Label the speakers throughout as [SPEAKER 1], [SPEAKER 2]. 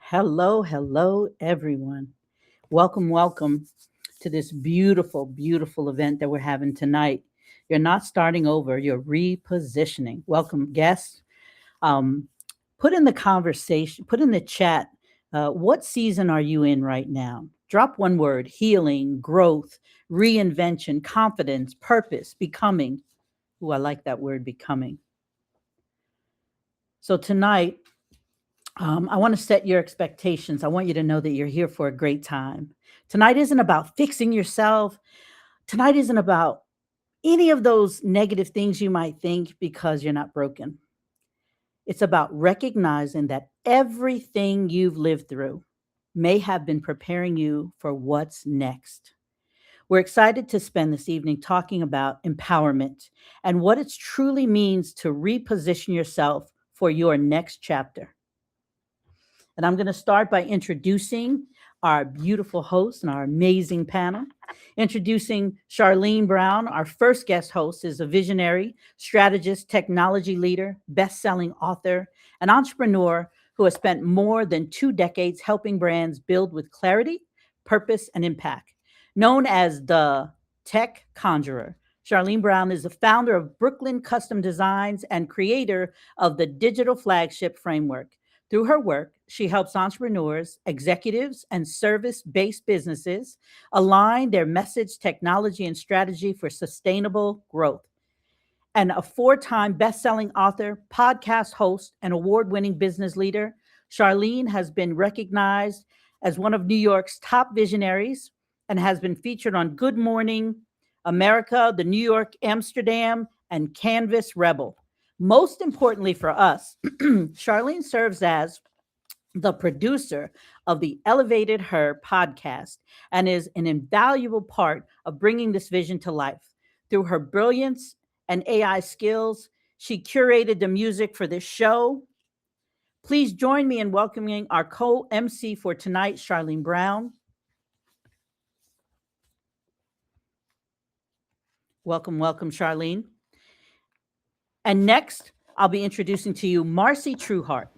[SPEAKER 1] Hello, hello, everyone. Welcome to this beautiful, beautiful event that we're having tonight. You're not starting over, you're repositioning. Welcome, guests. Um, put in the conversation, put in the chat, what season are you in right now? Drop one word: healing, growth, reinvention, confidence, purpose, becoming. Ooh, I like that word, becoming. So tonight, I want to set your expectations. I want you to know that you're here for a great time. Tonight isn't about fixing yourself. Tonight isn't about any of those negative things you might think because you're not broken. It's about recognizing that everything you've lived through may have been preparing you for what's next. We're excited to spend this evening talking about empowerment and what it truly means to reposition yourself for your next chapter. And I'm going to start by introducing our beautiful host and our amazing panel. Introducing Charlene Brown, our first guest host, is a visionary, strategist, technology leader, best-selling author, and entrepreneur who has spent more than 2 decades helping brands build with clarity, purpose, and impact. Known as the Tech Conjurer, Charlene Brown is the founder of Brooklyn Custom Designs and creator of the digital flagship framework. Through her work, she helps entrepreneurs, executives, and service based businesses align their message, technology, and strategy for sustainable growth. And a 4 time best selling author, podcast host, and award winning business leader, Charlene has been recognized as one of New York's top visionaries and has been featured on Good Morning America, the New York Amsterdam, and Canvas Rebel. Most importantly for us, Charlene serves as the producer of the Elevated Her podcast and is an invaluable part of bringing this vision to life. Through her brilliance and AI skills, she curated the music for this show. Please join me in welcoming our co MC for tonight, Charlene Brown. Welcome, Charlene. And next, I'll be introducing to you Marcy Trueheart.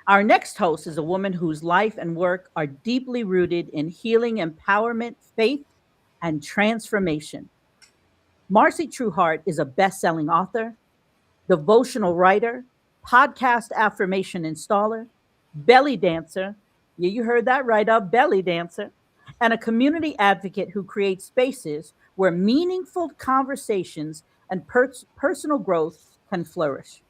[SPEAKER 1] Our next host is a woman whose life and work are deeply rooted in healing, empowerment, faith, and transformation. Marcy Trueheart is a best selling author, devotional writer, podcast affirmation installer, belly dancer. Yeah, you heard that right, a belly dancer, and a community advocate who creates spaces where meaningful conversations and personal growth can flourish.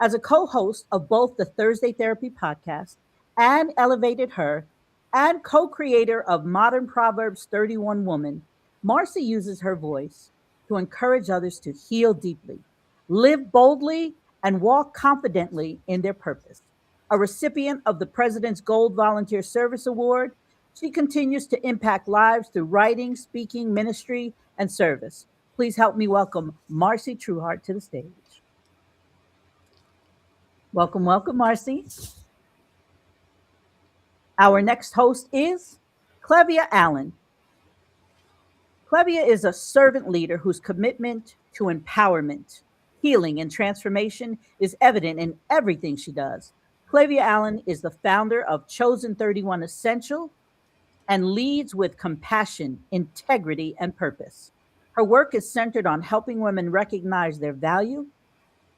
[SPEAKER 1] As a co host of both the Thursday Therapy podcast and Elevated Her, and co creator of Modern Proverbs 31 Woman, Marcy uses her voice to encourage others to heal deeply, live boldly, and walk confidently in their purpose. A recipient of the President's Gold Volunteer Service Award, she continues to impact lives through writing, speaking, ministry, and service. Please help me welcome Marcy Trueheart to the stage. Welcome, Marcy. Our next host is Clevia Allen. Clevia is a servant leader whose commitment to empowerment, healing, and transformation is evident in everything she does. Clevia Allen is the founder of Chosen 31 Essential and leads with compassion, integrity, and purpose. Her work is centered on helping women recognize their value,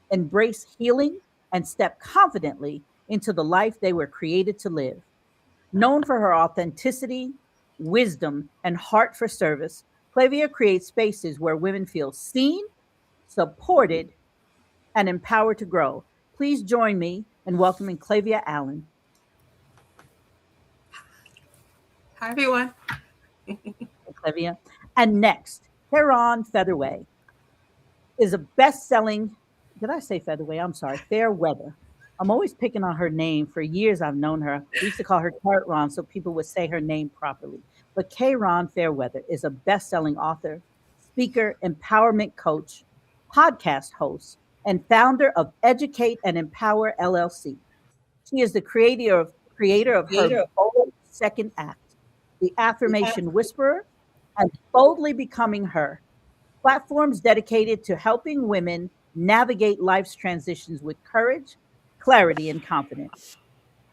[SPEAKER 1] embrace healing, and step confidently into the life they were created to live. Known for her authenticity, wisdom, and heart for service, Clavia creates spaces where women feel seen, supported, and empowered to grow. Please join me in welcoming Clavia Allen.
[SPEAKER 2] Hi, everyone.
[SPEAKER 1] Clavia. And next, Heron Featherway is a best-selling, did I say Featherway? I'm sorry, Fairweather. I'm always picking on her name. For years, I've known her. We used to call her Carrot Ron so people would say her name properly. But K. Ron Fairweather is a best-selling author, speaker, empowerment coach, podcast host, and founder of Educate and Empower LLC. She is the creator of her bold second act, The Affirmation Whisperer, and Boldly Becoming Her, platforms dedicated to helping women navigate life's transitions with courage, clarity, and confidence.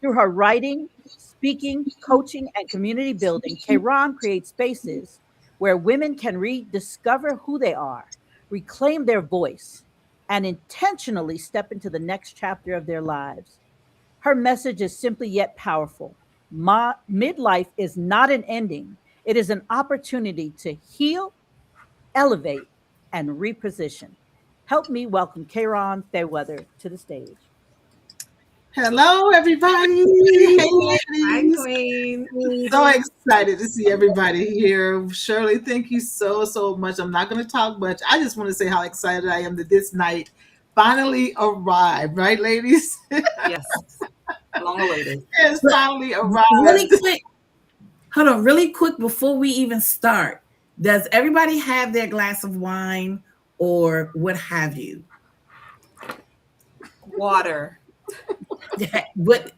[SPEAKER 1] Through her writing, speaking, coaching, and community building, Tehran creates spaces where women can rediscover who they are, reclaim their voice, and intentionally step into the next chapter of their lives. Her message is simply yet powerful. Midlife is not an ending, it is an opportunity to heal, elevate, and reposition. Help me welcome Karen Fairweather to the stage.
[SPEAKER 3] Hello, everybody. Hey,
[SPEAKER 2] Hi,
[SPEAKER 3] ladies.
[SPEAKER 2] Queen.
[SPEAKER 3] So excited to see everybody here. Shirley, thank you so much. I'm not going to talk much. I just want to say how excited I am that this night finally arrived, right, ladies?
[SPEAKER 2] Yes, long awaited.
[SPEAKER 3] It's
[SPEAKER 4] But
[SPEAKER 3] finally
[SPEAKER 4] really
[SPEAKER 3] arrived.
[SPEAKER 4] quick, hold on, really quick before we even start. Does everybody have their glass of wine or what have you?
[SPEAKER 2] Water.
[SPEAKER 4] What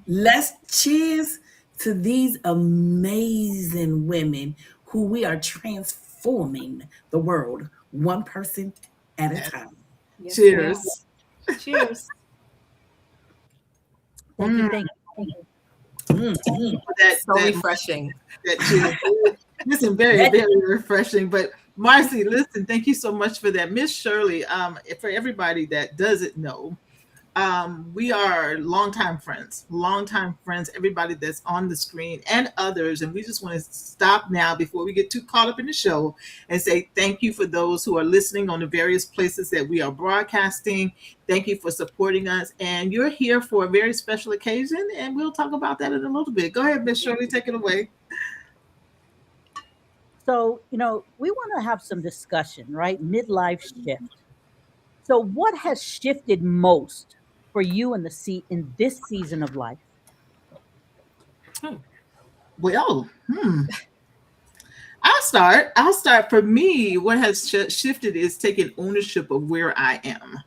[SPEAKER 4] let's cheers to these amazing women who we are transforming the world one person at a time.
[SPEAKER 2] Yes, ma'am.
[SPEAKER 3] Cheers.
[SPEAKER 2] Cheers.
[SPEAKER 1] Thank you.
[SPEAKER 3] Mm,
[SPEAKER 1] Thank you.
[SPEAKER 4] Mm, mm.
[SPEAKER 3] that
[SPEAKER 2] So
[SPEAKER 3] that
[SPEAKER 2] refreshing.
[SPEAKER 3] that cheers. Listen, very,
[SPEAKER 4] That
[SPEAKER 3] very refreshing. But Marcy, listen, thank you so much for that. Miss Shirley, for everybody that doesn't know, we are longtime friends, everybody that's on the screen and others. And we just want to stop now before we get too caught up in the show and say thank you for those who are listening on the various places that we are broadcasting. Thank you for supporting us. And you're here for a very special occasion, and we'll talk about that in a little bit. Go ahead, Miss Shirley, take it away.
[SPEAKER 1] So, we want to have some discussion, right? Midlife shift. So, what has shifted most for you in this season of life?
[SPEAKER 2] Hmm.
[SPEAKER 3] Well, I'll start. For me, what has shifted is taking ownership of where I am.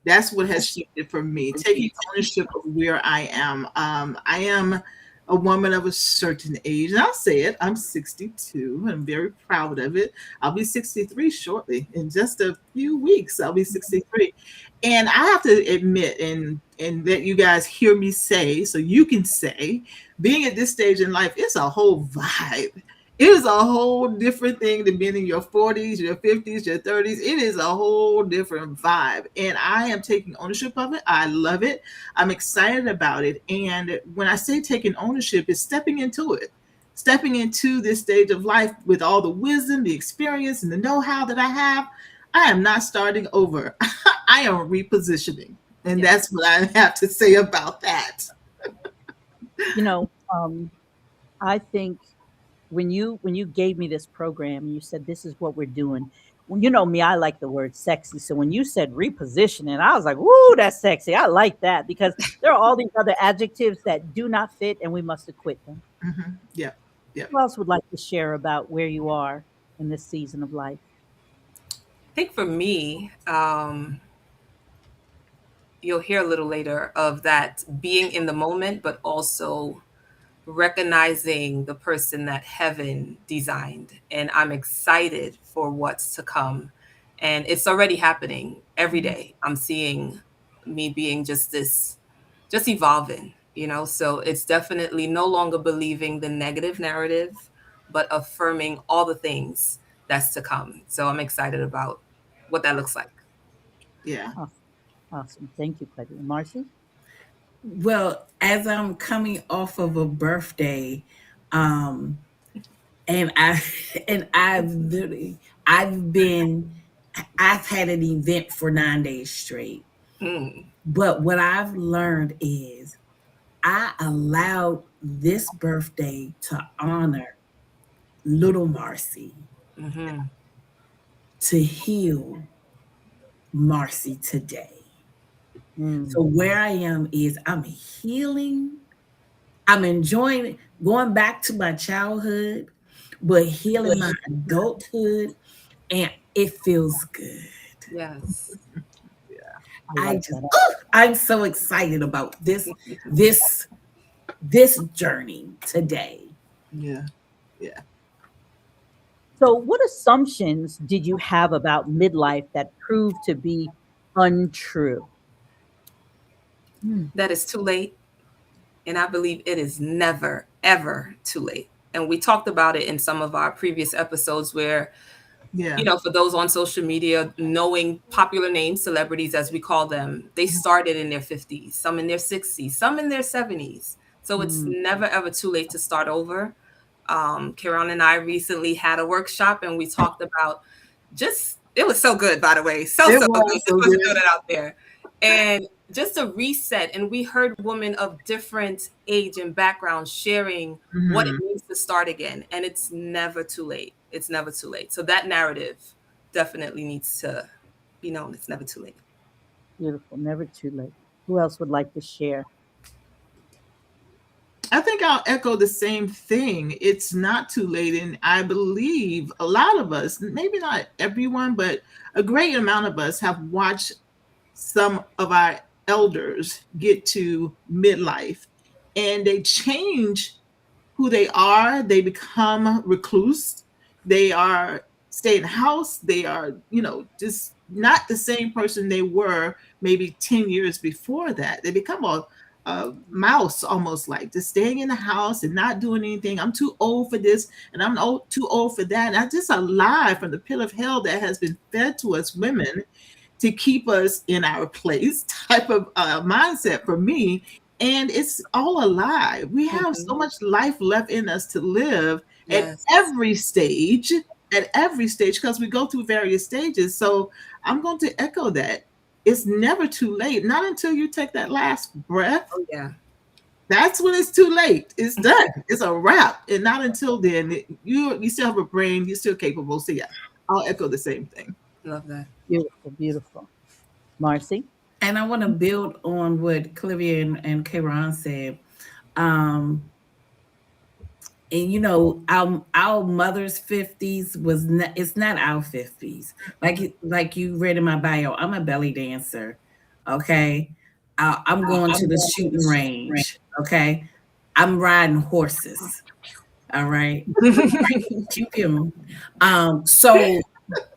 [SPEAKER 3] That's what has shifted for me, taking ownership of where I am. I am a woman of a certain age, and I'll say it. I'm 62. I'm very proud of it. I'll be 63 shortly. In just a few weeks, I'll be 63. And I have to admit, and that you guys hear me say, so you can say, being at this stage in life, it's a whole vibe. It is a whole different thing than being in your 40s, your 50s, your 30s. It is a whole different vibe. And I am taking ownership of it. I love it. I'm excited about it. And when I say taking ownership, it's stepping into it, stepping into this stage of life with all the wisdom, the experience, and the know how that I have. I am not starting over. I am repositioning. And
[SPEAKER 2] Yes.
[SPEAKER 3] that's what I have to say about that.
[SPEAKER 1] You know, um, I think when you gave me this program, you said this is what we're doing. Well, you know me, I like the word sexy. So when you said repositioning, I was like, "Woo, that's sexy." I like that because there are all these other adjectives that do not fit, and we must acquit them.
[SPEAKER 3] Yeah. Yeah.
[SPEAKER 1] Who else would like to share about where you are in this season of life?
[SPEAKER 2] I think for me, you'll hear a little later of that being in the moment, but also recognizing the person that heaven designed. And I'm excited for what's to come. And it's already happening every
[SPEAKER 1] Mhm.
[SPEAKER 2] day. I'm seeing me being just evolving, So it's definitely no longer believing the negative narrative, but affirming all the things that's to come. So I'm excited about what that looks like.
[SPEAKER 3] Yeah.
[SPEAKER 1] Awesome. Awesome. Thank you, Cuddy. Marcy?
[SPEAKER 4] well, as I'm coming off of a birthday, um, and I and I've had an event for 9 days straight.
[SPEAKER 2] Mm,
[SPEAKER 4] But what I've learned is I allowed this birthday to honor little Marcy,
[SPEAKER 2] hmm
[SPEAKER 4] to heal Marcy today. So
[SPEAKER 1] Mm.
[SPEAKER 4] where I am is I'm healing. I'm enjoying going back to my childhood, but healing my adulthood, and it feels good.
[SPEAKER 2] Yes.
[SPEAKER 1] I
[SPEAKER 4] I
[SPEAKER 1] like
[SPEAKER 4] just,
[SPEAKER 1] that.
[SPEAKER 4] I'm so excited about this, this journey today.
[SPEAKER 3] Yeah. Yeah.
[SPEAKER 1] So, what assumptions did you have about midlife that proved to be untrue?
[SPEAKER 4] Mm.
[SPEAKER 2] That is too late. And I believe it is never, ever too late. And we talked about it in some of our previous episodes where,
[SPEAKER 3] Yeah.
[SPEAKER 2] for those on social media, knowing popular names, celebrities as we call them, they started in their 50s, some in their 60s, some in their 70s. So it's
[SPEAKER 1] Mm.
[SPEAKER 2] never, ever too late to start over. Karen and I recently had a workshop and we talked about it was so good, by the way. So
[SPEAKER 3] It
[SPEAKER 2] good.
[SPEAKER 3] was
[SPEAKER 2] Just
[SPEAKER 3] so
[SPEAKER 2] want to throw
[SPEAKER 3] good.
[SPEAKER 2] that out there. And just a reset. And we heard women of different age and background sharing what it
[SPEAKER 3] Mhm.
[SPEAKER 2] means to start again. And it's never too late. It's never too late. So that narrative definitely needs to be known. It's never too late.
[SPEAKER 1] Beautiful. Never too late. Who else would like to share?
[SPEAKER 3] I think I'll echo the same thing. It's not too late. And I believe a lot of us, maybe not everyone, but a great amount of us have watched some of our elders get to midlife and they change who they are. They become recluse. They are stay in the house. They are, just not the same person they were maybe 10 years before that. They become a mouse almost, like just staying in the house and not doing anything. I'm too old for this and too old for that. And I just a lie from the pit of hell that has been fed to us women to keep us in our place type of mindset for me. And it's all a lie. We have
[SPEAKER 2] Mhm.
[SPEAKER 3] so much life left in us to live at
[SPEAKER 2] Yes.
[SPEAKER 3] every stage, because we go through various stages. So I'm going to echo that. It's never too late. Not until you take that last breath.
[SPEAKER 2] Oh, yeah.
[SPEAKER 3] That's when it's too late. It's done. It's a wrap. And not until then, you still have a brain. You're still capable. So yeah, I'll echo the same thing.
[SPEAKER 2] Love that.
[SPEAKER 1] Beautiful, beautiful. Marcy?
[SPEAKER 4] And I want to build on what Clivia and Kayron said. Um, and our mother's 50s was not, it's not our 50s. Like you read in my bio, I'm a belly dancer. Okay. I'm going to the shooting range. Okay. I'm riding horses. All right. Keep him. So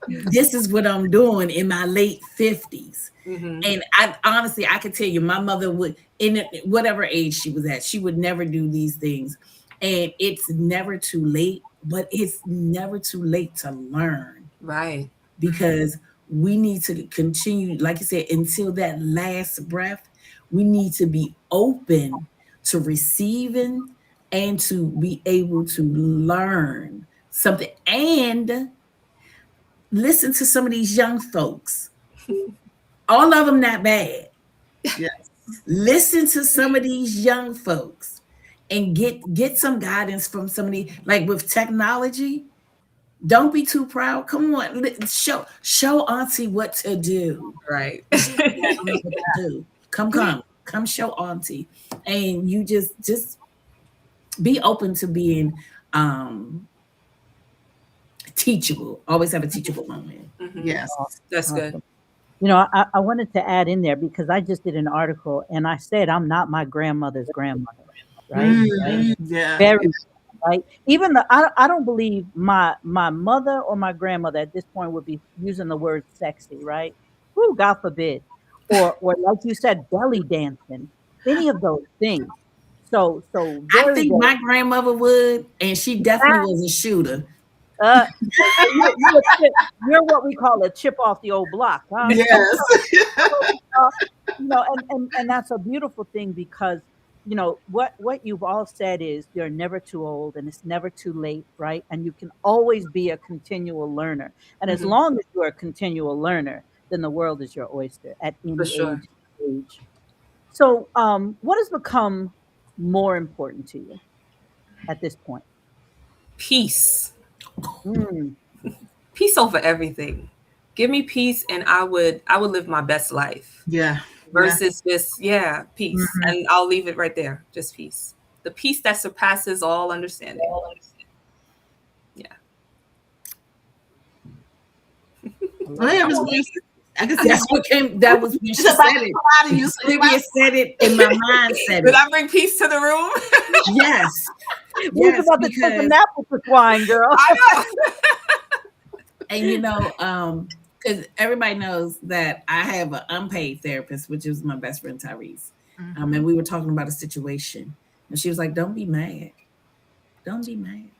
[SPEAKER 4] this is what I'm doing in my late 50s.
[SPEAKER 2] Mhm.
[SPEAKER 4] And I could tell you, my mother would, in whatever age she was at, she would never do these things. And it's never too late, but it's never too late to learn,
[SPEAKER 2] Right.
[SPEAKER 4] because we need to continue, like you said, until that last breath. We need to be open to receiving and to be able to learn something and listen to some of these young folks. All of them not bad.
[SPEAKER 3] Yes.
[SPEAKER 4] Listen to some of these young folks and get some guidance from somebody. Like with technology, don't be too proud. Come on, show auntie what to do.
[SPEAKER 2] Right.
[SPEAKER 4] I don't know what to do. Come show auntie. And you just be open to being teachable. Always have a teachable moment.
[SPEAKER 2] Mhm.
[SPEAKER 3] Yes.
[SPEAKER 2] That's good.
[SPEAKER 1] Awesome. I wanted to add in there because I just did an article and I said I'm not my grandmother's grandmother, right?
[SPEAKER 3] Yeah.
[SPEAKER 1] Very right. Even I don't believe my mother or my grandmother at this point would be using the word sexy, right? Who, God forbid, or like you said, belly dancing, any of those things. So
[SPEAKER 4] I
[SPEAKER 1] very
[SPEAKER 4] think
[SPEAKER 1] very.
[SPEAKER 4] my grandmother would, and she definitely was a shooter.
[SPEAKER 1] So you're what we call a chip off the old block, huh?
[SPEAKER 3] Yes.
[SPEAKER 1] Uh, and that's a beautiful thing because what you've all said is you're never too old and it's never too late, right? And you can always be a continual learner. And as
[SPEAKER 2] Mhm.
[SPEAKER 1] long as you're a continual learner, then the world is your oyster at
[SPEAKER 2] For
[SPEAKER 1] any
[SPEAKER 2] sure.
[SPEAKER 1] age. So, what has become more important to you at this point?
[SPEAKER 2] Peace.
[SPEAKER 1] Mm,
[SPEAKER 2] Peace over everything. Give me peace and I would live my best life
[SPEAKER 3] Yeah.
[SPEAKER 2] versus just peace.
[SPEAKER 3] Mhm.
[SPEAKER 2] And I'll leave it right there. Just peace. The peace that surpasses all understanding. Yeah.
[SPEAKER 1] I love
[SPEAKER 3] Oh, yeah,
[SPEAKER 1] it.
[SPEAKER 3] Miss Williams. I can see
[SPEAKER 4] That's what came. That was when
[SPEAKER 3] it's
[SPEAKER 4] she
[SPEAKER 3] about
[SPEAKER 4] said
[SPEAKER 3] to
[SPEAKER 4] it.
[SPEAKER 3] come out of you. So you
[SPEAKER 4] Olivia
[SPEAKER 3] might-
[SPEAKER 4] said it, and my mind said
[SPEAKER 2] Did
[SPEAKER 4] it.
[SPEAKER 2] I bring peace to the room?
[SPEAKER 4] Yes,
[SPEAKER 1] You was
[SPEAKER 4] yes,
[SPEAKER 1] about to take a
[SPEAKER 4] because
[SPEAKER 1] nap with the swine, girl.
[SPEAKER 2] I
[SPEAKER 4] and because everybody knows that I have an unpaid therapist, which is my best friend Tyrese,
[SPEAKER 3] Mhm.
[SPEAKER 4] And we were talking about a situation, and she was like, "Don't be mad. Don't be mad.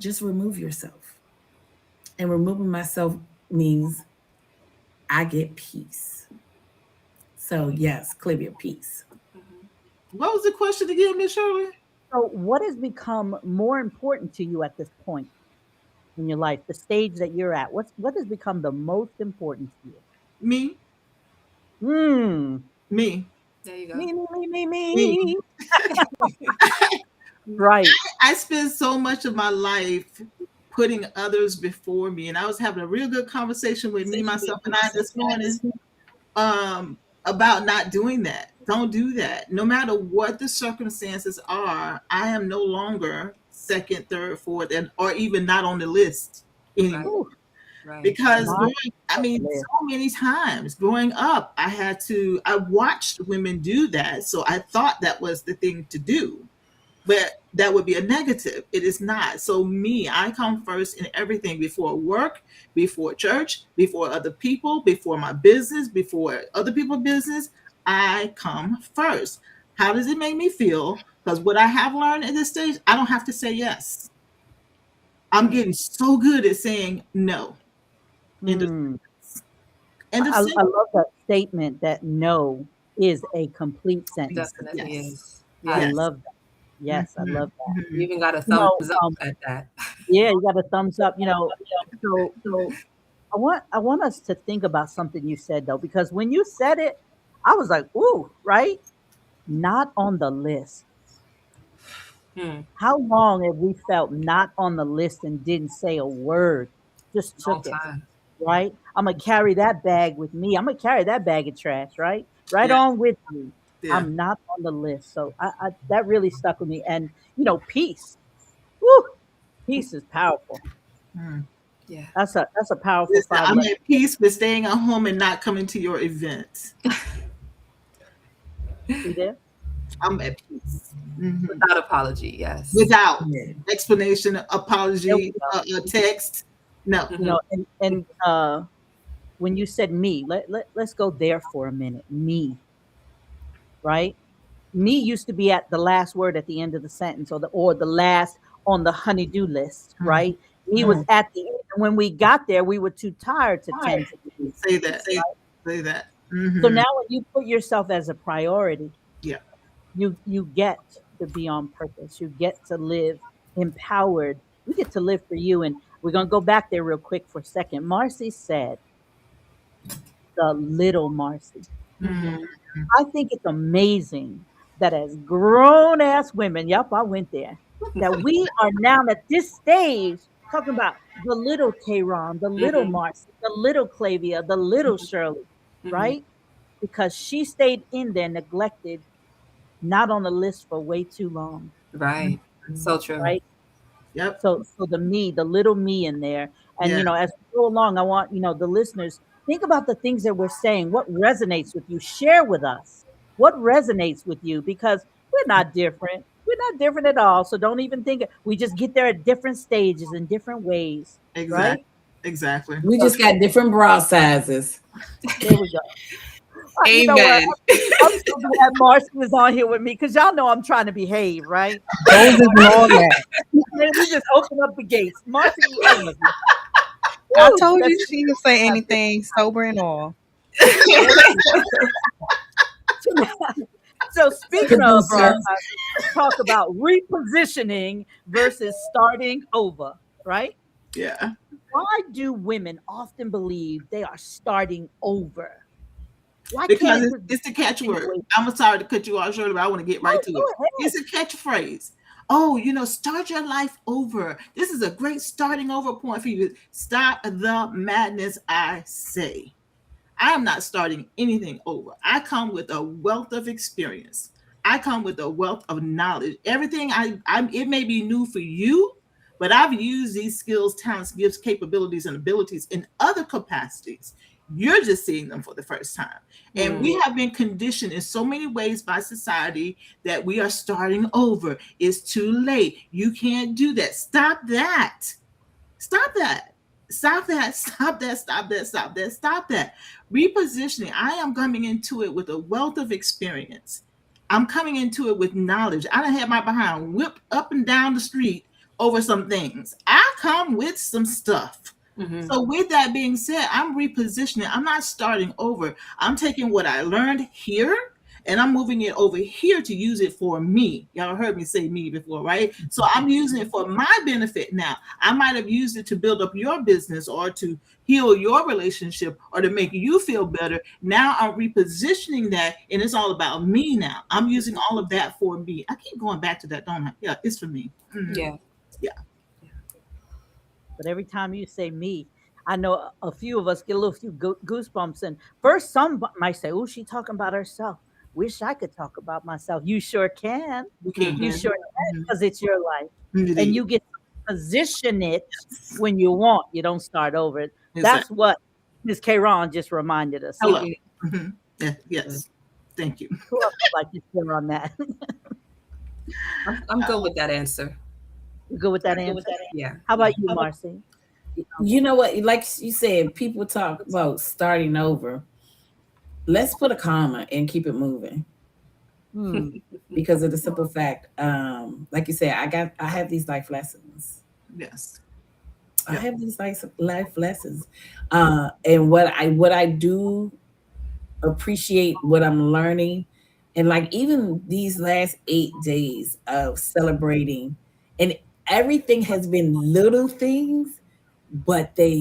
[SPEAKER 4] Just remove yourself." And removing myself means I get peace. So yes, clear your peace.
[SPEAKER 2] Mhm.
[SPEAKER 3] What was the question again, Miss Shirley?
[SPEAKER 1] So, what has become more important to you at this point in your life, the stage that you're at? What has become the most important to you?
[SPEAKER 3] Me,
[SPEAKER 1] Hmm.
[SPEAKER 3] me,
[SPEAKER 2] There you go.
[SPEAKER 1] Me, me, me, me,
[SPEAKER 3] me.
[SPEAKER 1] me. Right.
[SPEAKER 3] I spend so much of my life putting others before me, and I was having a real good conversation with me, myself, and I this morning about not doing that. Don't do that. No matter what the circumstances are, I am no longer second, third, fourth, and or even not on the list
[SPEAKER 2] Right.
[SPEAKER 3] anymore.
[SPEAKER 1] Ooh,
[SPEAKER 2] Right.
[SPEAKER 3] Because
[SPEAKER 1] not
[SPEAKER 3] I
[SPEAKER 1] on the
[SPEAKER 3] mean,
[SPEAKER 1] list.
[SPEAKER 3] so many times growing up, I watched women do that. So I thought that was the thing to do, but that would be a negative. It is not. So me, I come first in everything before work, before church, before other people, before my business, before other people's business. I come first. How does it make me feel? Because what I have learned at this stage, I don't have to say yes. I'm
[SPEAKER 2] Right.
[SPEAKER 3] getting so good at saying no. End of,
[SPEAKER 1] Hmm.
[SPEAKER 3] end of
[SPEAKER 1] I
[SPEAKER 3] sentence.
[SPEAKER 1] love that statement that no is a complete sentence.
[SPEAKER 2] Definitely
[SPEAKER 3] Yes.
[SPEAKER 2] is.
[SPEAKER 1] I
[SPEAKER 2] Yeah.
[SPEAKER 3] Yes.
[SPEAKER 1] love that. Yes, I
[SPEAKER 3] Mhm.
[SPEAKER 1] love that.
[SPEAKER 2] You
[SPEAKER 3] Mhm.
[SPEAKER 2] even got a
[SPEAKER 1] You
[SPEAKER 2] thumbs
[SPEAKER 1] know,
[SPEAKER 2] up at that.
[SPEAKER 1] yeah, you got a thumbs up. So I want us to think about something you said though, because when you said it, I was like, ooh, right? Not on the list.
[SPEAKER 2] Hmm.
[SPEAKER 1] How long have we felt not on the list and didn't say a word? Just
[SPEAKER 2] Long
[SPEAKER 1] took it,
[SPEAKER 2] time.
[SPEAKER 1] right? I'm gonna carry that bag with me. I'm gonna carry that bag of trash, right? Right
[SPEAKER 3] Yeah.
[SPEAKER 1] on with me.
[SPEAKER 3] Yeah.
[SPEAKER 1] I'm not on the list. So I that really stuck with me. And peace. Woo, peace is powerful.
[SPEAKER 3] Mm.
[SPEAKER 2] Yeah.
[SPEAKER 1] That's a powerful
[SPEAKER 3] Listen,
[SPEAKER 1] five
[SPEAKER 3] I'm
[SPEAKER 1] letter.
[SPEAKER 3] at peace with staying at home and not coming to your events.
[SPEAKER 1] See there?
[SPEAKER 3] I'm at peace. Mhm.
[SPEAKER 2] Without apology. Yes.
[SPEAKER 3] Without
[SPEAKER 4] Yeah.
[SPEAKER 3] explanation,
[SPEAKER 1] There we
[SPEAKER 3] apology,
[SPEAKER 1] go.
[SPEAKER 3] text. No.
[SPEAKER 2] Hmm.
[SPEAKER 1] And when you said me, let's go there for a minute. Me, right? Me used to be at the last word at the end of the sentence, or the last on the honeydew list,
[SPEAKER 3] Mhm.
[SPEAKER 1] right? Me was
[SPEAKER 3] Mhm.
[SPEAKER 4] Mm.
[SPEAKER 1] at the end. And when we got there, we were too tired to tend to the me.
[SPEAKER 3] Say that. Say that.
[SPEAKER 1] So
[SPEAKER 3] Hmm.
[SPEAKER 1] now when you put yourself as a priority,
[SPEAKER 3] Yeah.
[SPEAKER 1] you get to be on purpose. You get to live empowered. You get to live for you. And we're gonna go back there real quick for a second. Marcy said, the little Marcy.
[SPEAKER 3] Mhm.
[SPEAKER 2] Hmm.
[SPEAKER 1] I think it's amazing that as grown ass women, yep, I went there, that we are now at this stage talking about the little Tehran, the little
[SPEAKER 2] Hmm.
[SPEAKER 1] Marcy, the little Clavia, the little Shirley,
[SPEAKER 2] Hmm.
[SPEAKER 1] right? Because she stayed in there neglected, not on the list for way too long,
[SPEAKER 2] Right.
[SPEAKER 3] Mhm.
[SPEAKER 2] So true.
[SPEAKER 1] right?
[SPEAKER 3] Yep.
[SPEAKER 1] So the little me in there. And
[SPEAKER 3] Yeah.
[SPEAKER 1] as we go along, I want, the listeners, think about the things that we're saying. What resonates with you? Share with us. What resonates with you? Because we're not different. We're not different at all. So don't even think it. We just get there at different stages in different ways. Right?
[SPEAKER 3] Exactly. Exactly.
[SPEAKER 4] We
[SPEAKER 1] So
[SPEAKER 4] just got different bra sizes.
[SPEAKER 1] there we go. You know what?
[SPEAKER 2] Amen.
[SPEAKER 1] I'm so glad Marcy was on here with me because y'all know I'm trying to behave, right?
[SPEAKER 5] Moses and all that.
[SPEAKER 1] Man, we just open up the gates. Marcy, I love you.
[SPEAKER 5] I
[SPEAKER 1] Woo,
[SPEAKER 5] told
[SPEAKER 1] that's
[SPEAKER 5] you she didn't say anything sober and all.
[SPEAKER 1] there we go. So speaking of bra
[SPEAKER 4] Producer.
[SPEAKER 1] sizes, let's talk about repositioning versus starting over, right?
[SPEAKER 3] Yeah.
[SPEAKER 1] Why do women often believe they are starting over? Why can't
[SPEAKER 3] Because
[SPEAKER 1] it
[SPEAKER 3] it's,
[SPEAKER 1] just be
[SPEAKER 3] it's the catchword.
[SPEAKER 1] continuation?
[SPEAKER 3] I'm sorry to cut you off, Shirley, but I want to get right
[SPEAKER 1] No,
[SPEAKER 3] to
[SPEAKER 1] go
[SPEAKER 3] it.
[SPEAKER 1] ahead.
[SPEAKER 3] It's a catchphrase. Oh, start your life over. This is a great starting over point for you. Stop the madness, I say. I am not starting anything over. I come with a wealth of experience. I come with a wealth of knowledge. Everything it may be new for you, but I've used these skills, talents, gifts, capabilities, and abilities in other capacities. You're just seeing them for the first time. And
[SPEAKER 2] Mm.
[SPEAKER 3] we have been conditioned in so many ways by society that we are starting over. It's too late. You can't do that. Stop that. Stop that. Stop that, stop that, stop that, stop that, stop that. Repositioning. I am coming into it with a wealth of experience. I'm coming into it with knowledge. I done had my behind whipped up and down the street over some things. I come with some stuff.
[SPEAKER 2] Mm-hmm.
[SPEAKER 3] So with that being said, I'm repositioning. I'm not starting over. I'm taking what I learned here and I'm moving it over here to use it for me. Y'all heard me say me before, right? So I'm using it for my benefit now. I might have used it to build up your business or to heal your relationship or to make you feel better. Now I'm repositioning that and it's all about me now. I'm using all of that for me. I keep going back to that, don't I? Yeah, it's for me. Mhm.
[SPEAKER 2] Yeah.
[SPEAKER 3] Yeah.
[SPEAKER 1] But every time you say me, I know a few of us get a little few goosebumps. And first, some might say, "Oh, she talking about herself." Wish I could talk about myself. You sure can.
[SPEAKER 3] We can.
[SPEAKER 1] You
[SPEAKER 2] Mhm.
[SPEAKER 1] sure can because it's your life, and
[SPEAKER 3] Indeed.
[SPEAKER 1] you get to position it when you want. You don't start over it. That's
[SPEAKER 3] Exactly.
[SPEAKER 1] what Ms. Kron just reminded us of.
[SPEAKER 3] Hello. Mhm. Yeah, yes. Thank you.
[SPEAKER 1] Who else would like to share on that?
[SPEAKER 2] I'm good with that answer.
[SPEAKER 1] You go with that answer.
[SPEAKER 2] Yeah.
[SPEAKER 1] How about you, Marcy?
[SPEAKER 4] You know what? Like you said, people talk about starting over. Let's put a comma and keep it moving
[SPEAKER 1] Hmm.
[SPEAKER 4] because of the simple fact, like you said, I have these life lessons.
[SPEAKER 3] Yes.
[SPEAKER 4] I have these life lessons, and what I do appreciate what I'm learning, and like even these last 8 days of celebrating, and everything has been little things, but they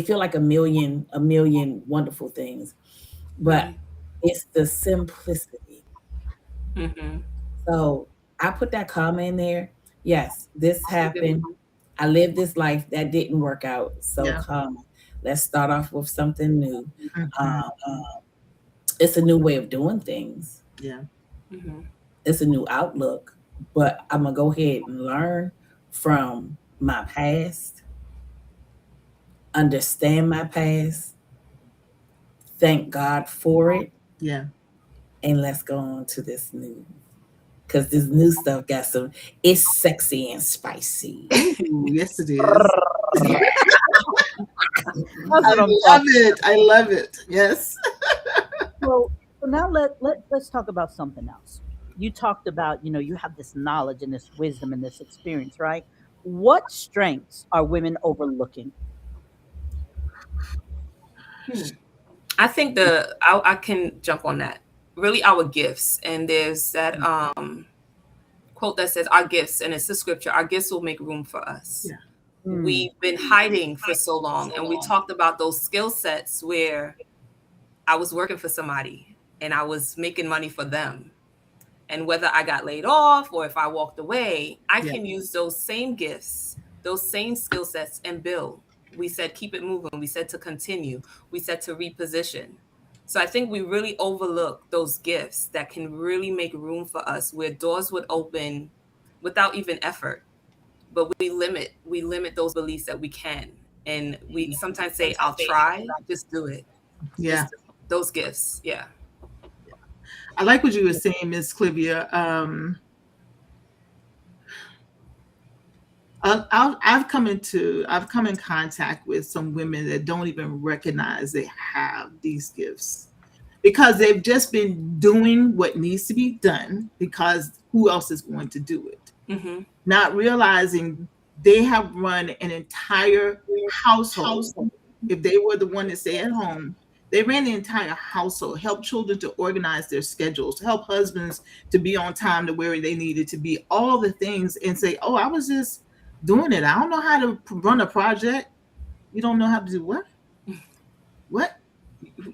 [SPEAKER 4] feel like a million wonderful things. But
[SPEAKER 2] Right.
[SPEAKER 4] it's the simplicity.
[SPEAKER 2] Mm-hmm.
[SPEAKER 4] So I put that comma in there. Yes, this
[SPEAKER 2] Keep it
[SPEAKER 4] happened.
[SPEAKER 2] moving.
[SPEAKER 4] I lived this life that didn't work out. So
[SPEAKER 3] Yeah.
[SPEAKER 4] comma. Let's start off with something new.
[SPEAKER 3] Mhm.
[SPEAKER 4] Uh, it's a new way of doing things.
[SPEAKER 3] Yeah.
[SPEAKER 2] Mm-hmm.
[SPEAKER 4] It's a new outlook. But I'm gonna go ahead and learn from my past, understand my past, thank God for it,
[SPEAKER 3] Yeah.
[SPEAKER 4] and let's go on to this new. Because this new stuff got some, it's sexy and spicy.
[SPEAKER 3] Ooh, yes, it is.
[SPEAKER 1] That's
[SPEAKER 3] I
[SPEAKER 1] what I'm
[SPEAKER 3] love
[SPEAKER 1] talking.
[SPEAKER 3] it. I love it. Yes.
[SPEAKER 1] So now let's talk about something else. You talked about, you have this knowledge and this wisdom and this experience, right? What strengths are women overlooking?
[SPEAKER 2] I think I can jump on that. Really, our gifts, and there's that quote that says, "Our gifts," and it's the scripture. Our gifts will make room for us.
[SPEAKER 3] Yeah.
[SPEAKER 1] Hmm.
[SPEAKER 2] We've been hiding for so long, and we talked about those skill sets where I was working for somebody and I was making money for them. And whether I got laid off or if I walked away, I
[SPEAKER 3] Yeah.
[SPEAKER 2] can use those same gifts, those same skill sets and build. We said keep it moving. We said to continue. We said to reposition. So I think we really overlook those gifts that can really make room for us where doors would open without even effort. But we limit those beliefs that we can. And we sometimes say, I'll try, just do it.
[SPEAKER 3] Yeah.
[SPEAKER 2] Just those gifts. Yeah.
[SPEAKER 3] I like what you were saying, Miss Clivia. I've come in contact with some women that don't even recognize they have these gifts because they've just been doing what needs to be done because who else is going to do it?
[SPEAKER 2] Mm-hmm.
[SPEAKER 3] Not realizing they have run an entire household. If they were the one to stay at home, they ran the entire household, helped children to organize their schedules, help husbands to be on time to where they needed to be, all the things, and say, oh, I was just doing it. I don't know how to run a project. You don't know how to do what? What?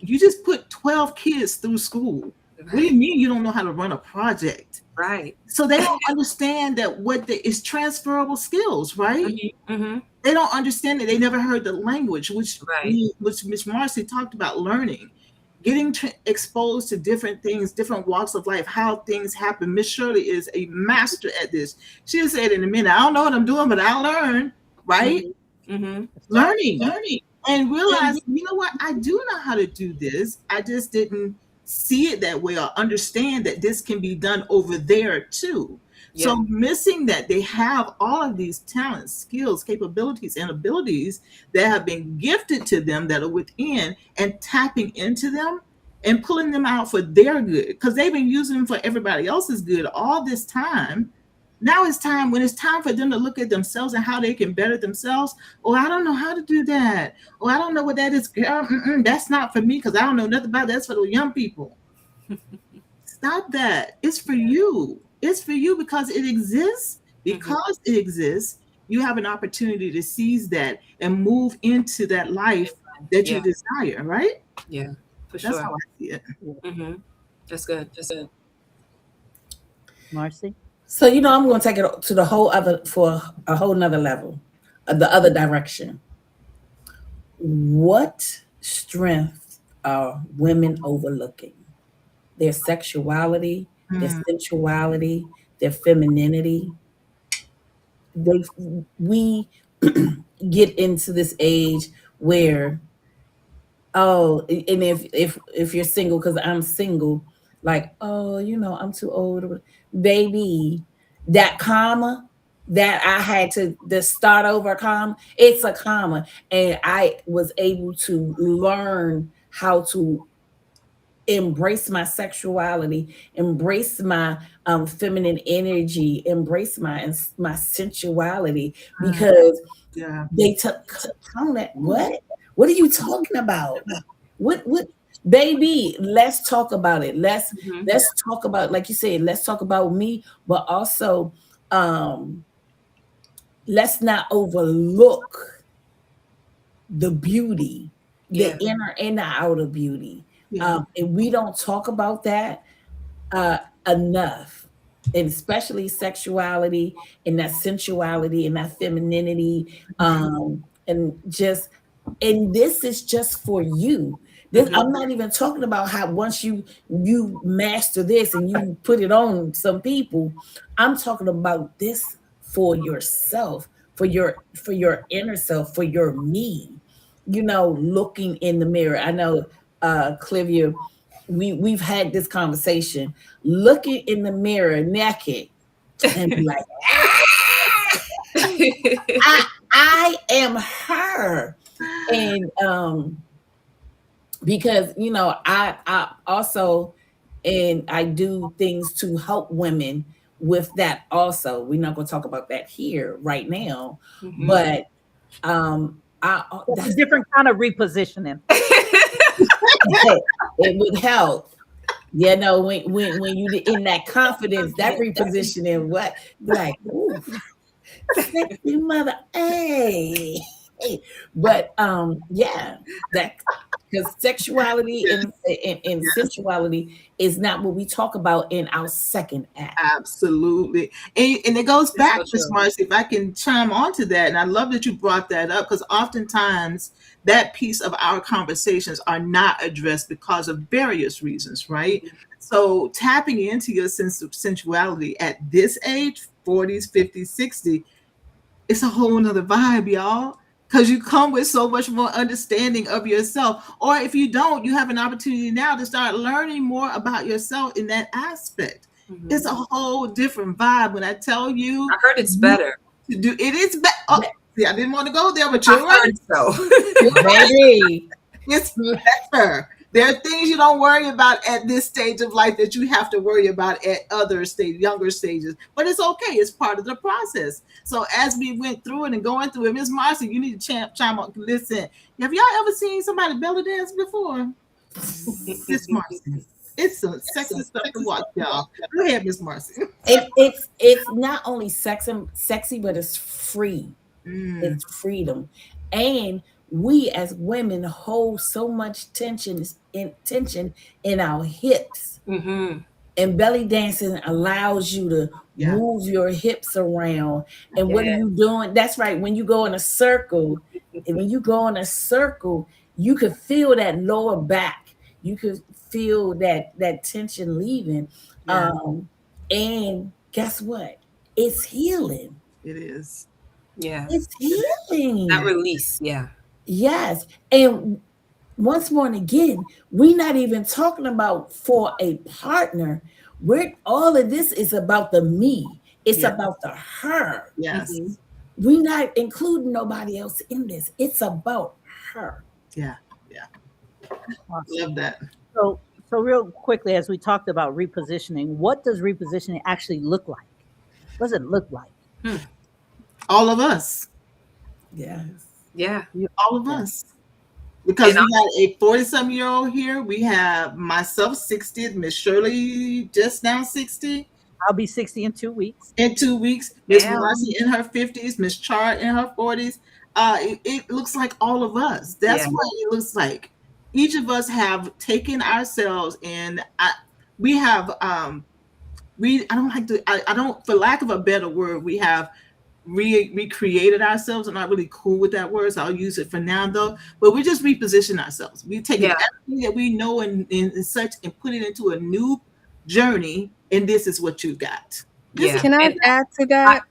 [SPEAKER 3] You just put 12 kids through school. What do you mean you don't know how to run a project?
[SPEAKER 2] Right.
[SPEAKER 3] So they don't understand that is transferable skills, right?
[SPEAKER 2] Mm-hmm.
[SPEAKER 3] They don't understand it. They never heard the language, which
[SPEAKER 2] Right.
[SPEAKER 3] Miss Marcy talked about learning, getting exposed to different things, different walks of life, how things happen. Miss Shirley is a master at this. She'll say it in a minute. I don't know what I'm doing, but I'll learn, right?
[SPEAKER 2] Mm-hmm.
[SPEAKER 3] Learning, and realize, you know what? I do know how to do this. I just didn't see it that way or understand that this can be done over there too. So
[SPEAKER 2] Yeah.
[SPEAKER 3] missing that, they have all of these talents, skills, capabilities, and abilities that have been gifted to them that are within, and tapping into them and pulling them out for their good, because they've been using them for everybody else's good all this time. Now it's time, when it's time for them to look at themselves and how they can better themselves. Oh, I don't know how to do that. Oh, I don't know what that is. Girl, that's not for me because I don't know nothing about that. That's for the young people. Stop that. It's for you. It's for you because it exists.
[SPEAKER 2] Hmm.
[SPEAKER 3] Because it exists, you have an opportunity to seize that and move into that life that you
[SPEAKER 2] Yeah.
[SPEAKER 3] desire, right?
[SPEAKER 2] Yeah. For
[SPEAKER 3] That's how
[SPEAKER 2] sure.
[SPEAKER 3] I see it.
[SPEAKER 2] Hmm. That's good. That's good.
[SPEAKER 1] Marcy?
[SPEAKER 4] So I'm going to take it to the whole other for a whole nother level, the other direction. What strength are women overlooking? Their sexuality, their
[SPEAKER 3] Mm,
[SPEAKER 4] sensuality, their femininity. They we get into this age where, oh, and if you're single, because I'm single, like, oh, I'm too old, baby. That comma that I had to start over a comma, it's a comma, and I was able to learn how to embrace my sexuality, embrace my feminine energy, embrace my sensuality,
[SPEAKER 3] mm,
[SPEAKER 4] because
[SPEAKER 3] yeah.
[SPEAKER 4] they took count at what are you talking about? What baby, let's talk about it. let's
[SPEAKER 2] Hmm.
[SPEAKER 4] let's talk about, like you said, let's talk about me, but also um let's not overlook the beauty, the
[SPEAKER 2] Yeah.
[SPEAKER 4] inner and the outer beauty.
[SPEAKER 3] Yeah.
[SPEAKER 4] And we don't talk about that uh, enough, and especially sexuality and that sensuality and that femininity, and this is just for you. This,
[SPEAKER 2] Hmm.
[SPEAKER 4] I'm not even talking about how once you master this and you put it on some people. I'm talking about this for yourself, for your inner self, for your me. Looking in the mirror. I know, Clivia, we've had this conversation. Looking in the mirror naked and be like, I I am her. And because I also, and I do things to help women with that also. We're not going to talk about that here right now,
[SPEAKER 2] Hmm.
[SPEAKER 4] but I
[SPEAKER 1] That's a
[SPEAKER 4] that's
[SPEAKER 1] different kind of repositioning.
[SPEAKER 4] it would help. When you in that confidence, that repositioning, what be like, ooh, sexy mother, hey, hey. But yeah, that, because sexuality and
[SPEAKER 3] Yes.
[SPEAKER 4] sensuality is not what we talk about in our second act.
[SPEAKER 3] Absolutely. And it goes
[SPEAKER 2] It's
[SPEAKER 3] back,
[SPEAKER 2] so
[SPEAKER 3] Miss
[SPEAKER 2] true.
[SPEAKER 3] Marcy, if I can chime onto that. And I love that you brought that up because oftentimes that piece of our conversations are not addressed because of various reasons, right? So tapping into your sense of sensuality at this age, 40s, 50s, 60, it's a whole nother vibe, y'all. Because you come with so much more understanding of yourself. Or if you don't, you have an opportunity now to start learning more about yourself in that aspect.
[SPEAKER 2] Hmm.
[SPEAKER 3] It's a whole different vibe. When I tell
[SPEAKER 2] I
[SPEAKER 3] you,
[SPEAKER 2] heard it's
[SPEAKER 3] you
[SPEAKER 2] better.
[SPEAKER 3] to do it is better. Oh,
[SPEAKER 4] Ba-
[SPEAKER 3] see, I didn't want to go there, but
[SPEAKER 2] I
[SPEAKER 3] you're right.
[SPEAKER 2] heard so.
[SPEAKER 3] You're right.
[SPEAKER 4] Baby.
[SPEAKER 3] It's better. There are things you don't worry about at this stage of life that you have to worry about at other stage, younger stages. But it's okay. It's part of the process. So as we went through it and going through it, Miss Marcy, you need to chime up. Listen, have y'all ever seen somebody belly dance before? Miss Marcy. It's some sexy stuff to watch, y'all. Go ahead, Miss Marcy.
[SPEAKER 4] It's not only sexy, but it's free.
[SPEAKER 3] Mm,
[SPEAKER 4] It's freedom. And we as women hold so much tension in our hips.
[SPEAKER 2] Hmm.
[SPEAKER 4] And belly dancing allows you to
[SPEAKER 3] yeah,
[SPEAKER 4] move your hips around. And what are
[SPEAKER 2] Yeah.
[SPEAKER 4] you doing? That's right. When you go in a circle, and when you go in a circle, you could feel that lower back. You could feel that tension leaving.
[SPEAKER 3] yeah,
[SPEAKER 4] Um, and guess what? It's healing.
[SPEAKER 3] it is.
[SPEAKER 2] Yeah.
[SPEAKER 4] It's
[SPEAKER 2] That
[SPEAKER 4] healing.
[SPEAKER 2] release. Yeah.
[SPEAKER 4] Yes. And once more and again, we're not even talking about for a partner. We're all of this is about the me. It's
[SPEAKER 2] Yeah.
[SPEAKER 4] about the her.
[SPEAKER 3] Yes.
[SPEAKER 2] Mhm.
[SPEAKER 4] We're not including nobody else in this. It's about her.
[SPEAKER 3] Yeah. Yeah.
[SPEAKER 1] Awesome.
[SPEAKER 3] Love that.
[SPEAKER 1] So real quickly, as we talked about repositioning, what does repositioning actually look like? What does it look like?
[SPEAKER 3] All of us.
[SPEAKER 4] Yes.
[SPEAKER 2] Yeah.
[SPEAKER 3] All of
[SPEAKER 1] Yeah.
[SPEAKER 3] us. Because
[SPEAKER 2] And
[SPEAKER 3] we got a 40-some-year-old here. We have myself 60, Miss Shirley just now 60
[SPEAKER 1] I'll be 60 in 2 weeks.
[SPEAKER 3] in 2 weeks, Miss
[SPEAKER 2] yeah.
[SPEAKER 3] Marcy in her 50s, Miss Char in her 40s. It looks like all of us. That's
[SPEAKER 2] Yeah.
[SPEAKER 3] what it looks like. Each of us have taken ourselves and we have I don't like to I don't, for lack of a better word, we have recreated ourselves. I'm not really cool with that word, so I'll use it for now though. But we just reposition ourselves. We've taken
[SPEAKER 2] Yeah.
[SPEAKER 3] everything that we know and such and put it into a new journey, and this is what you got. This is
[SPEAKER 2] Yeah.
[SPEAKER 5] Can I
[SPEAKER 2] And
[SPEAKER 5] add to
[SPEAKER 2] I,
[SPEAKER 5] that?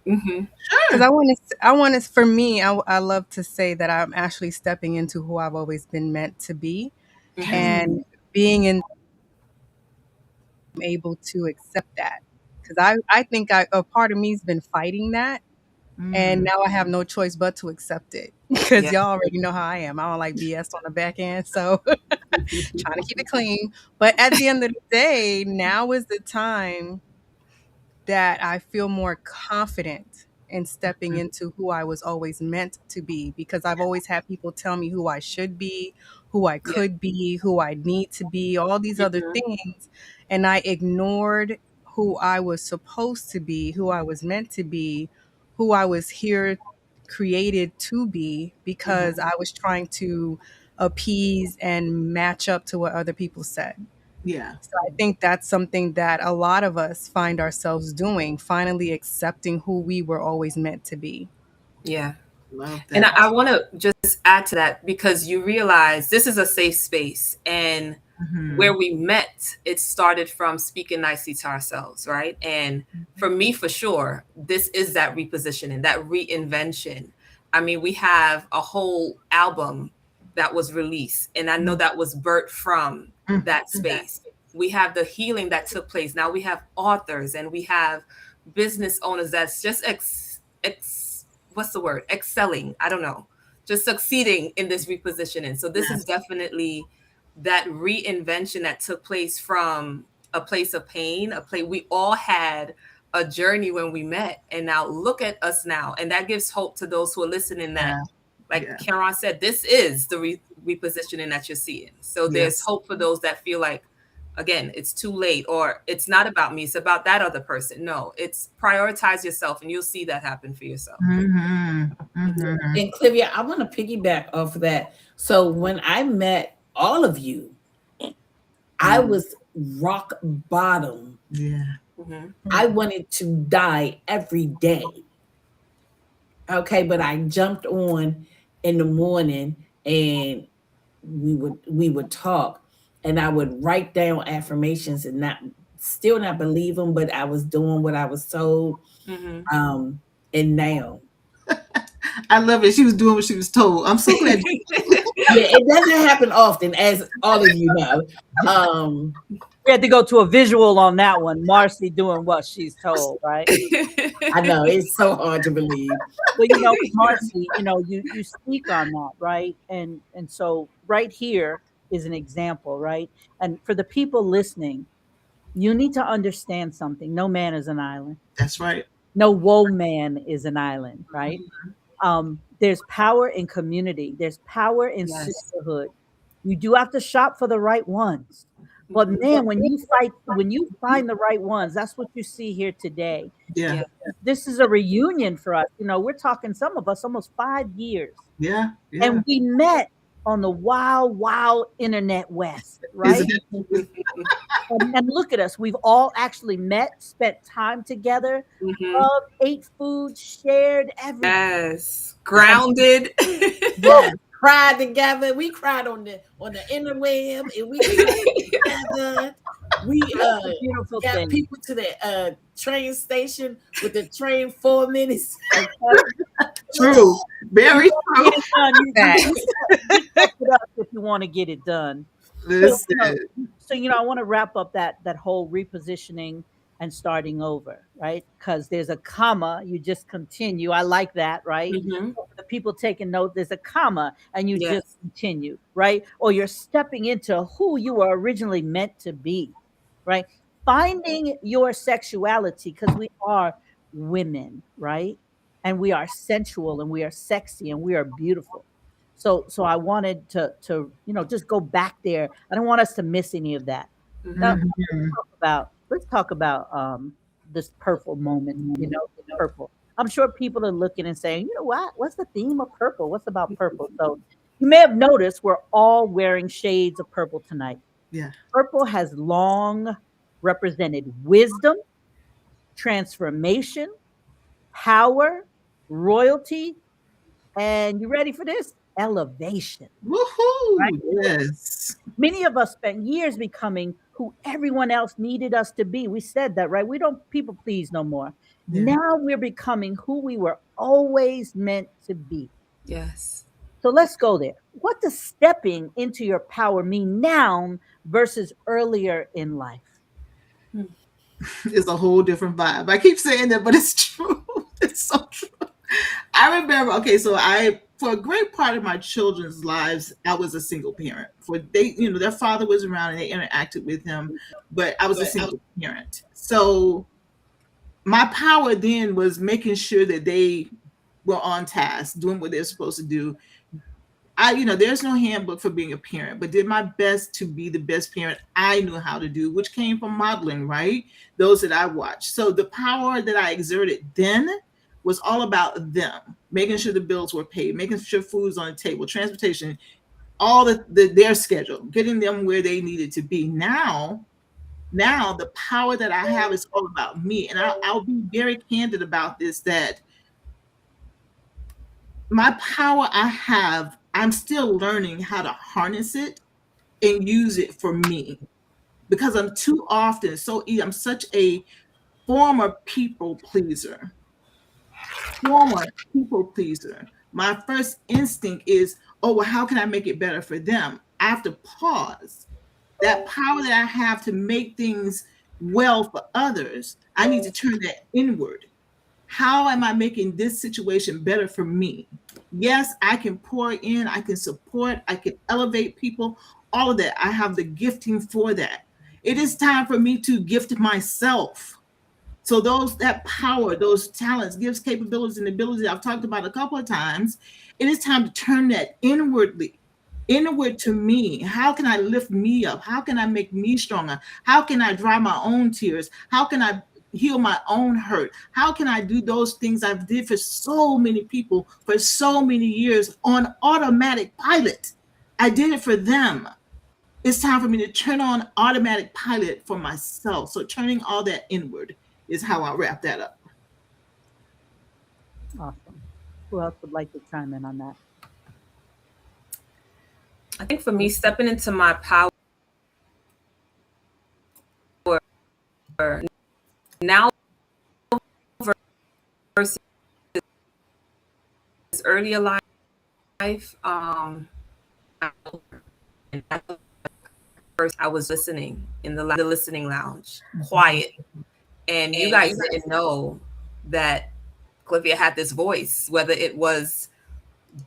[SPEAKER 2] mhm.
[SPEAKER 5] Because
[SPEAKER 3] sure.
[SPEAKER 5] I want to, for me, I love to say that I'm actually stepping into who I've always been meant to be,
[SPEAKER 2] Mhm.
[SPEAKER 5] and being in able to accept that. Because I think a part of me's been fighting that, and
[SPEAKER 3] Mm,
[SPEAKER 5] now I have no choice but to accept it. Because
[SPEAKER 2] Yeah.
[SPEAKER 5] y'all already know how I am. I don't like BS on the back end, so trying to keep it clean. But at the end of the day, now is the time that I feel more confident in stepping into who I was always meant to be, because I've always had people tell me who I should be, who I
[SPEAKER 2] Yeah.
[SPEAKER 5] could be, who I need to be, all these other
[SPEAKER 2] Mhm.
[SPEAKER 5] things. And I ignored who I was supposed to be, who I was meant to be, who I was here created to be, because
[SPEAKER 2] Mhm.
[SPEAKER 5] I was trying to appease and match up to what other people said.
[SPEAKER 3] yeah.
[SPEAKER 5] So I think that's something that a lot of us find ourselves doing, finally accepting who we were always meant to be.
[SPEAKER 2] Yeah.
[SPEAKER 3] Love
[SPEAKER 2] And
[SPEAKER 3] that.
[SPEAKER 2] I want to just add to that because you realize this is a safe space. And
[SPEAKER 3] Mhm.
[SPEAKER 2] where we met, it started from speaking nicely to ourselves, right? And for me, for sure, this is that repositioning, that reinvention. I mean, we have a whole album that was released, and I know that was birthed from
[SPEAKER 3] Mm,
[SPEAKER 2] that space. We have the healing that took place. Now we have authors and we have business owners that's just what's the word? Excelling. I don't know. Just succeeding in this repositioning. So this is
[SPEAKER 3] yes.
[SPEAKER 2] definitely that reinvention that took place from a place of pain, a place we all had a journey when we met, and now look at us now, and that gives hope to those who are listening. That,
[SPEAKER 3] Yeah.
[SPEAKER 2] like
[SPEAKER 3] Yeah.
[SPEAKER 2] Karen said, this is the repositioning that you're seeing. So there's
[SPEAKER 3] Yes.
[SPEAKER 2] hope for those that feel like, again, it's too late, or it's not about me, it's about that other person. No, it's prioritize yourself, and you'll see that happen for yourself.
[SPEAKER 3] Mhm. Mhm.
[SPEAKER 4] And Clivia, I want to piggyback off of that. So when I met all of you, I was rock bottom.
[SPEAKER 3] Yeah.
[SPEAKER 2] Mhm.
[SPEAKER 4] I wanted to die every day. Okay, but I jumped on in the morning and we would talk, and I would write down affirmations and not still not believe them, but I was doing what I was told.
[SPEAKER 2] Mhm.
[SPEAKER 4] And now,
[SPEAKER 3] I love it. She was doing what she was told. I'm so glad.
[SPEAKER 4] yeah, it doesn't happen often, as all of you know. Um,
[SPEAKER 1] We had to go to a visual on that one. Marcy doing what she's told, right?
[SPEAKER 4] I know it's so hard to believe.
[SPEAKER 1] Well, Marcy, you speak on that, right? And so right here is an example, right? And for the people listening, you need to understand something. No man is an island.
[SPEAKER 3] That's right.
[SPEAKER 1] No woman is an island, right? There's power in community. There's power in
[SPEAKER 2] Yes.
[SPEAKER 1] sisterhood. You do have to shop for the right ones. But
[SPEAKER 2] Mhm.
[SPEAKER 1] man, when you find the right ones, that's what you see here today.
[SPEAKER 3] Yeah.
[SPEAKER 2] Yeah.
[SPEAKER 1] This is a reunion for us. We're talking some of us almost 5 years.
[SPEAKER 3] Yeah. Yeah.
[SPEAKER 1] And we met on the wild, wild internet west, right?
[SPEAKER 3] Isn't it?
[SPEAKER 1] And look at us. We've all actually met, spent time together,
[SPEAKER 2] Mhm.
[SPEAKER 1] loved, ate food, shared everything.
[SPEAKER 2] Yes. Grounded.
[SPEAKER 1] Yes.
[SPEAKER 4] Cried together. We cried on the interweb, and we cried together. We
[SPEAKER 1] That's a beautiful
[SPEAKER 4] got
[SPEAKER 1] thing.
[SPEAKER 4] people to the train station with the train 4 minutes.
[SPEAKER 1] Okay?
[SPEAKER 3] True. Very true.
[SPEAKER 1] Get it done.
[SPEAKER 5] Facts.
[SPEAKER 1] You suck it up if you want to get it done. So,
[SPEAKER 3] Listen.
[SPEAKER 1] I want to wrap up that whole repositioning and starting over, right? Because there's a comma, you just continue. I like that, right?
[SPEAKER 2] Mm-hmm.
[SPEAKER 1] So for the people taking note, there's a comma and you just
[SPEAKER 2] Yes.
[SPEAKER 1] continue, right? Or you're stepping into who you were originally meant to be, right? Finding your sexuality, because we are women, right? And we are sensual and we are sexy and we are beautiful. So I wanted to just go back there. I don't want us to miss any of that. Now,
[SPEAKER 2] Mm-hmm.
[SPEAKER 3] Mhm.
[SPEAKER 1] let's talk about this purple moment, purple. I'm sure people are looking and saying, you know what? What's the theme of purple? What's about purple? So you may have noticed we're all wearing shades of purple tonight.
[SPEAKER 3] Yeah.
[SPEAKER 1] Purple has long represented wisdom, transformation, power, royalty, and you ready for this? Elevation. Right?
[SPEAKER 3] Woohoo! Yes.
[SPEAKER 1] Many of us spent years becoming who everyone else needed us to be. We said that, right? We don't people please no more.
[SPEAKER 3] Yeah.
[SPEAKER 1] Now we're becoming who we were always meant to be.
[SPEAKER 2] Yes.
[SPEAKER 1] So let's go there. What does stepping into your power mean now versus earlier in life?
[SPEAKER 3] It's a whole different vibe. I keep saying that, but it's true. It's so true. I remember, okay, so for a great part of my children's lives, I was a single parent. For their father was around and they interacted with him, but I was a single parent. So my power then was making sure that they were on task, doing what they're supposed to do. There's no handbook for being a parent, but did my best to be the best parent I knew how to do, which came from modeling, right? Those that I watched. So the power that I exerted then was all about them, making sure the bills were paid, making sure food's on the table, transportation, all their schedule, getting them where they needed to be. Now the power that I have is all about me. And I'll be very candid about this, that my power I have, I'm still learning how to harness it and use it for me, because I'm too often I'm such a former people pleaser. Former people pleaser. My first instinct is, oh, well, how can I make it better for them? I have to pause. That power that I have to make things well for others, I need to turn that inward. How am I making this situation better for me? Yes, I can pour in, I can support, I can elevate people, all of that. I have the gifting for that. It is time for me to gift myself. So that power, those talents, gifts, capabilities, and abilities I've talked about a couple of times, it is time to turn that inward to me. How can I lift me up? How can I make me stronger? How can I dry my own tears? How can I heal my own hurt? How can I do those things I've did for so many people for so many years on automatic pilot? I did it for them. It's time for me to turn on automatic pilot for myself. So turning all that inward is how I wrap that up.
[SPEAKER 1] Awesome. Who else would like to chime in on that?
[SPEAKER 2] I think for me, stepping into my power now versus earlier life, first I was listening in the listening lounge, quiet, and you guys didn't know that Clivia had this voice, whether it was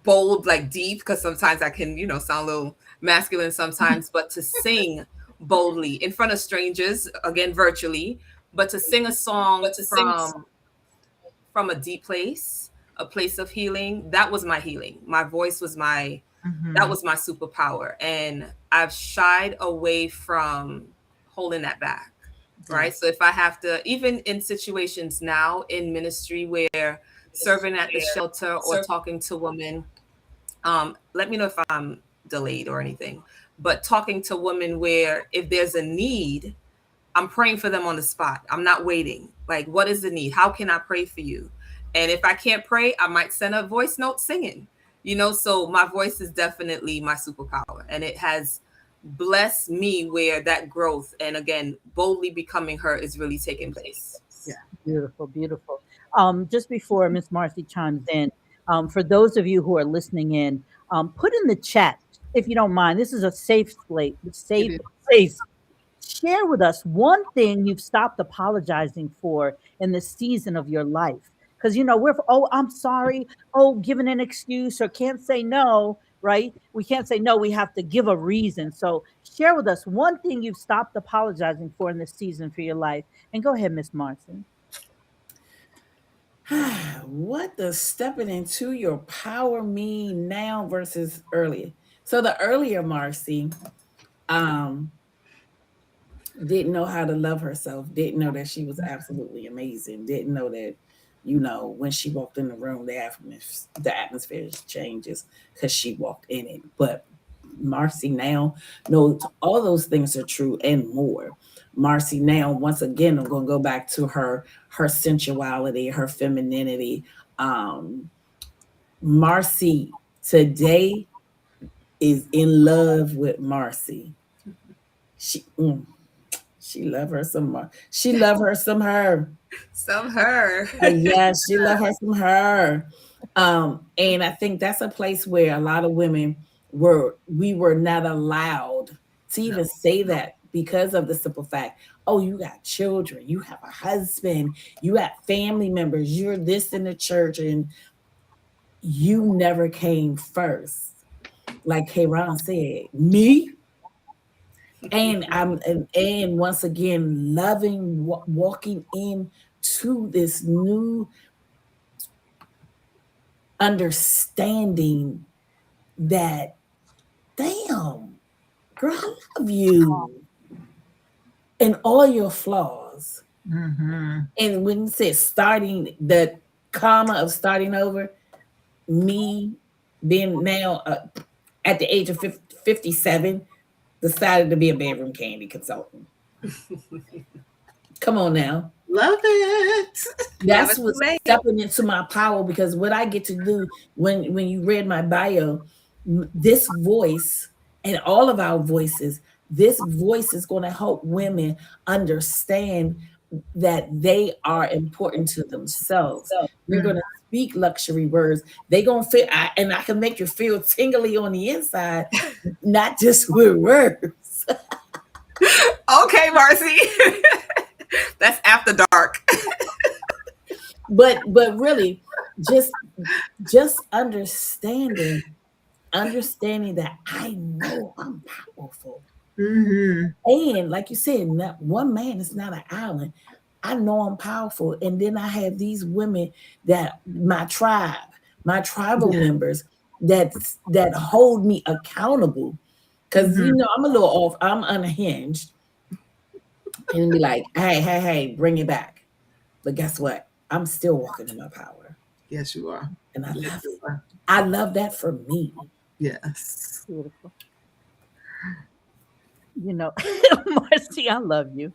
[SPEAKER 2] bold, like deep, because sometimes I can, sound a little masculine sometimes, but to sing boldly in front of strangers, again, virtually, but to sing a song from a deep place, a place of healing, that was my healing. My voice was that was my superpower. And I've shied away from holding that back. Right. So if I have to, even in situations now in ministry where serving at the shelter or talking to women, let me know if I'm delayed or anything, but talking to women where if there's a need, I'm praying for them on the spot. I'm not waiting. Like, what is the need? How can I pray for you? And if I can't pray, I might send a voice note singing, so my voice is definitely my superpower. And it has blessed me where that growth and again, boldly becoming her is really taking place.
[SPEAKER 3] Yeah.
[SPEAKER 1] Beautiful, beautiful. Just before Miss Marcy chimes in, for those of you who are listening in, put in the chat if you don't mind. This is a safe place, safe place Share with us one thing you've stopped apologizing for in the season of your life. Because, we're, oh, I'm sorry. Oh, giving an excuse or can't say no, right? We can't say no. We have to give a reason. So share with us one thing you've stopped apologizing for in this season for your life. And go ahead, Miss Marcy.
[SPEAKER 4] What does stepping into your power mean now versus earlier? So the earlier Marcy, um, didn't know how to love herself, didn't know that she was absolutely amazing, didn't know that, when she walked in the room, the atmosphere changes because she walked in it. But Marcy now knows all those things are true and more. Marcy now, once again, I'm going to go back to her sensuality, her femininity. Marcy today is in love with Marcy. She she love her some more. She love her some her.
[SPEAKER 2] Some her.
[SPEAKER 4] Yes, she love her some her. And I think that's a place where a lot of women we were not allowed to even say that because of the simple fact, oh, you got children, you have a husband, you have family members, you're this in the church, and you never came first. Like H.E.R said, me. And and once again loving walking in to this new understanding that, damn, girl, I love you and all your flaws.
[SPEAKER 3] Mm-hmm.
[SPEAKER 4] And when it says starting, the comma of starting over, me being now at the age of 57, decided to be a bedroom candy consultant. Come on now.
[SPEAKER 3] Love it.
[SPEAKER 4] That's
[SPEAKER 2] Never too
[SPEAKER 4] what's
[SPEAKER 2] late.
[SPEAKER 4] stepping into my power, because what I get to do when you read my bio, this voice and all of our voices, this voice is going to help women understand that they are important to themselves. We're going to speak luxury words. They going to feel, and I can make you feel tingly on the inside, not just with words.
[SPEAKER 2] Okay, Marcy. That's after dark.
[SPEAKER 4] But really, just understanding that I know I'm powerful.
[SPEAKER 3] Mm-hmm.
[SPEAKER 4] And like you said, not one man is not an island. I know I'm powerful. And then I have these women that my tribal members that hold me accountable. Because
[SPEAKER 3] Mm-hmm.
[SPEAKER 4] I'm a little off, I'm unhinged. And be like, hey, bring it back. But guess what? I'm still walking in my power.
[SPEAKER 3] Yes, you are.
[SPEAKER 4] And I
[SPEAKER 3] Yes,
[SPEAKER 4] love
[SPEAKER 3] you
[SPEAKER 4] it.
[SPEAKER 3] are.
[SPEAKER 4] I love that for me.
[SPEAKER 3] Yes.
[SPEAKER 1] Beautiful. Marcy, I love you.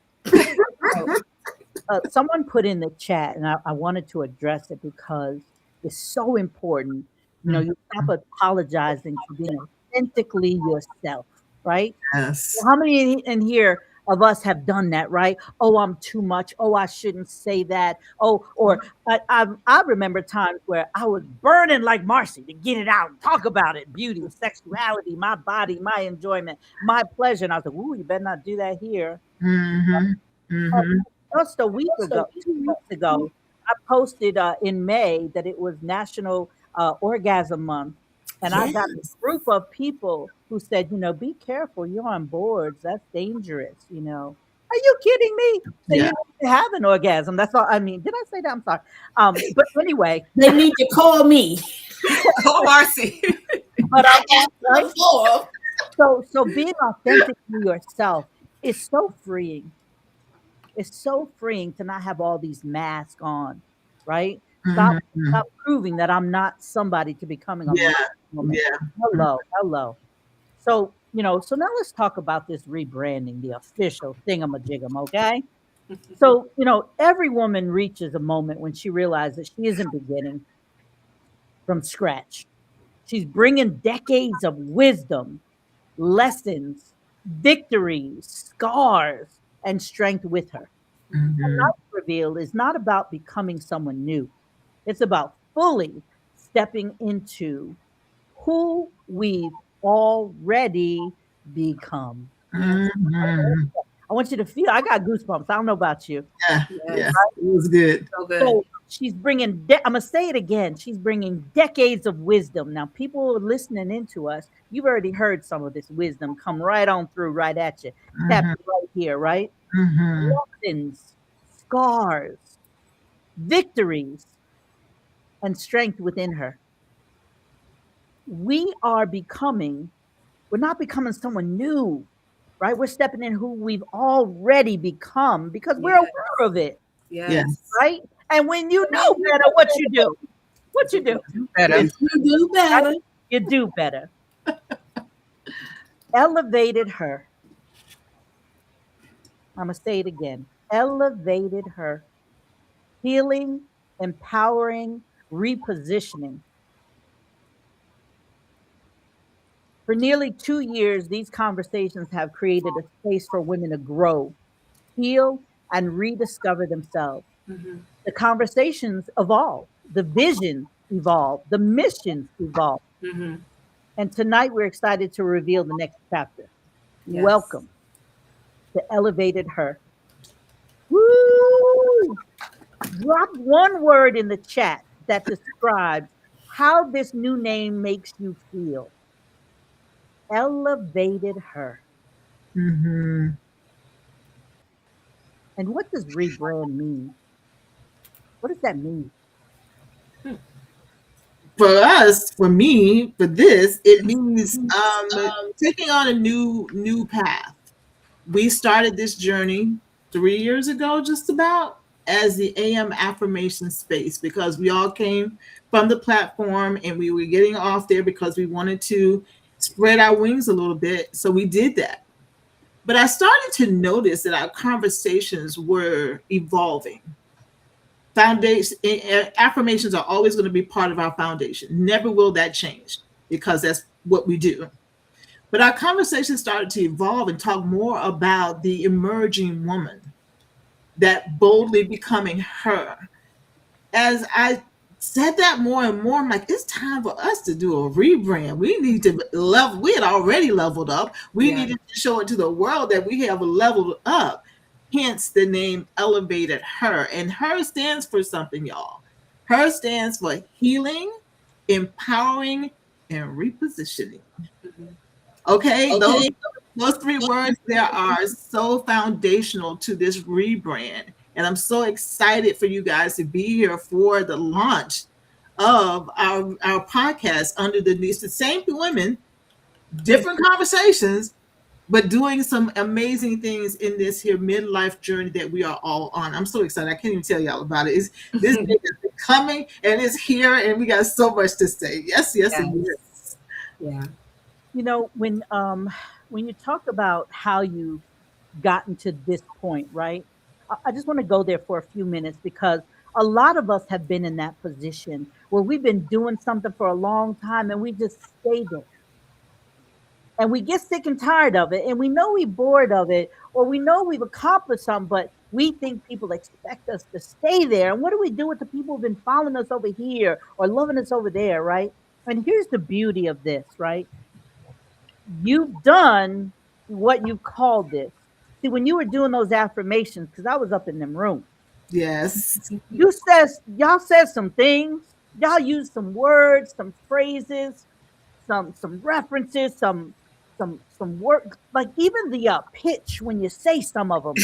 [SPEAKER 1] Oh, someone put in the chat, and I wanted to address it because it's so important. You stop apologizing for being authentically yourself, right?
[SPEAKER 3] Yes.
[SPEAKER 1] How many in here of us have done that, right? Oh, I'm too much. Oh, I shouldn't say that. Oh, or I remember times where I was burning like Marcy to get it out and talk about it, beauty, sexuality, my body, my enjoyment, my pleasure. And I was like, ooh, you better not do that here.
[SPEAKER 3] Mm-hmm.
[SPEAKER 1] Uh,
[SPEAKER 3] Mm-hmm.
[SPEAKER 1] just a week ago, 2 weeks ago, I posted in May that it was National Orgasm Month. And I got a
[SPEAKER 4] Yes.
[SPEAKER 1] group of people who said, be careful, you're on boards. That's dangerous. Are you kidding me? So you
[SPEAKER 3] Yeah.
[SPEAKER 1] need to have an orgasm. That's all I mean. Did I say that? I'm sorry. But anyway,
[SPEAKER 4] They need to call me.
[SPEAKER 2] Call Marcy.
[SPEAKER 1] but
[SPEAKER 4] I got the floor.
[SPEAKER 1] so being authentic to yourself is so freeing. It's so freeing to not have all these masks on, right? Stop
[SPEAKER 3] Mm-hmm.
[SPEAKER 1] stop proving that I'm not somebody to becoming a
[SPEAKER 3] Yeah.
[SPEAKER 1] woman.
[SPEAKER 3] Yeah.
[SPEAKER 1] Hello, hello. So now let's talk about this rebranding, the official thingamajigam, okay? So, every woman reaches a moment when she realizes she isn't beginning from scratch. She's bringing decades of wisdom, lessons, victories, scars, and strength with her.
[SPEAKER 3] Mm-hmm.
[SPEAKER 1] Life reveal is not about becoming someone new. It's about fully stepping into who we've already become.
[SPEAKER 3] Mm-hmm.
[SPEAKER 1] I I want you to feel. I got goosebumps. I don't know about you.
[SPEAKER 3] Yeah,
[SPEAKER 2] Yes.
[SPEAKER 3] yeah, it was good.
[SPEAKER 2] So good.
[SPEAKER 1] So she's bringing. I'm gonna say it again. She's bringing decades of wisdom. Now, people listening into us, you've already heard some of this wisdom come right on through, right at you, tap
[SPEAKER 3] Hmm.
[SPEAKER 1] you right here, right?
[SPEAKER 3] Hmm.
[SPEAKER 1] Lessons, scars, victories, and strength within her. We are becoming. We're not becoming someone new, right? We're stepping in who we've already become because we're
[SPEAKER 2] Yes.
[SPEAKER 1] aware of it,
[SPEAKER 3] Yeah.
[SPEAKER 2] Yes.
[SPEAKER 1] right? And when you know better, what you do? What you do?
[SPEAKER 2] Do
[SPEAKER 5] Better.
[SPEAKER 3] Yes, you do better.
[SPEAKER 1] You do better. Elevated her. I'm going to say it again. Elevated her. Healing, empowering, repositioning. For nearly 2 years, these conversations have created a space for women to grow, heal, and rediscover themselves.
[SPEAKER 2] Mm-hmm.
[SPEAKER 1] The conversations evolve, the visions evolve, the missions evolve.
[SPEAKER 2] Mm-hmm.
[SPEAKER 1] And tonight we're excited to reveal the next chapter.
[SPEAKER 2] Yes.
[SPEAKER 1] Welcome to Elevated Her. Woo! Drop one word in the chat that describes how this new name makes you feel. Elevated Her.
[SPEAKER 3] Hmm.
[SPEAKER 1] And what does rebrand mean? What does that mean?
[SPEAKER 3] For us, for me, for this, it means taking on a new path. We started this journey 3 years ago, just about, as the AM affirmation space, because we all came from the platform and we were getting off there because we wanted to spread our wings a little bit. So we did that. But I started to notice that our conversations were evolving. Foundation affirmations are always going to be part of our foundation. Never will that change because that's what we do. But our conversation started to evolve and talk more about the emerging woman, that boldly becoming her. As I said that more and more, I'm like, it's time for us to do a rebrand. We need to level. We had already leveled up. We
[SPEAKER 2] Yeah.
[SPEAKER 3] needed to show it to the world that we have leveled up. Hence the name Elevated Her. And her stands for something, y'all. Her stands for healing, empowering, and repositioning.
[SPEAKER 2] Mm-hmm.
[SPEAKER 3] Okay, those
[SPEAKER 4] Okay.
[SPEAKER 3] those three words there are so foundational to this rebrand. And I'm so excited for you guys to be here for the launch of our podcast under it's the same women, different conversations, but doing some amazing things in this here midlife journey that we are all on. I'm so excited. I can't even tell y'all about it. This day is coming and it's here, and we got so much to say. Yes, yes,
[SPEAKER 2] Yes.
[SPEAKER 3] and yes.
[SPEAKER 2] Yeah.
[SPEAKER 1] You know, when you talk about how you've gotten to this point, right? I just want to go there for a few minutes because a lot of us have been in that position where we've been doing something for a long time and we just stay there. And we get sick and tired of it, and we know we're bored of it, or we know we've accomplished something, but we think people expect us to stay there. And what do we do with the people who've been following us over here or loving us over there, right? And here's the beauty of this, right? You've done what you've called this. See, when you were doing those affirmations, because I was up in them rooms,
[SPEAKER 3] Yes.
[SPEAKER 1] y'all said some things, y'all used some words, some phrases, some references, some work, like even the pitch when you say some of them,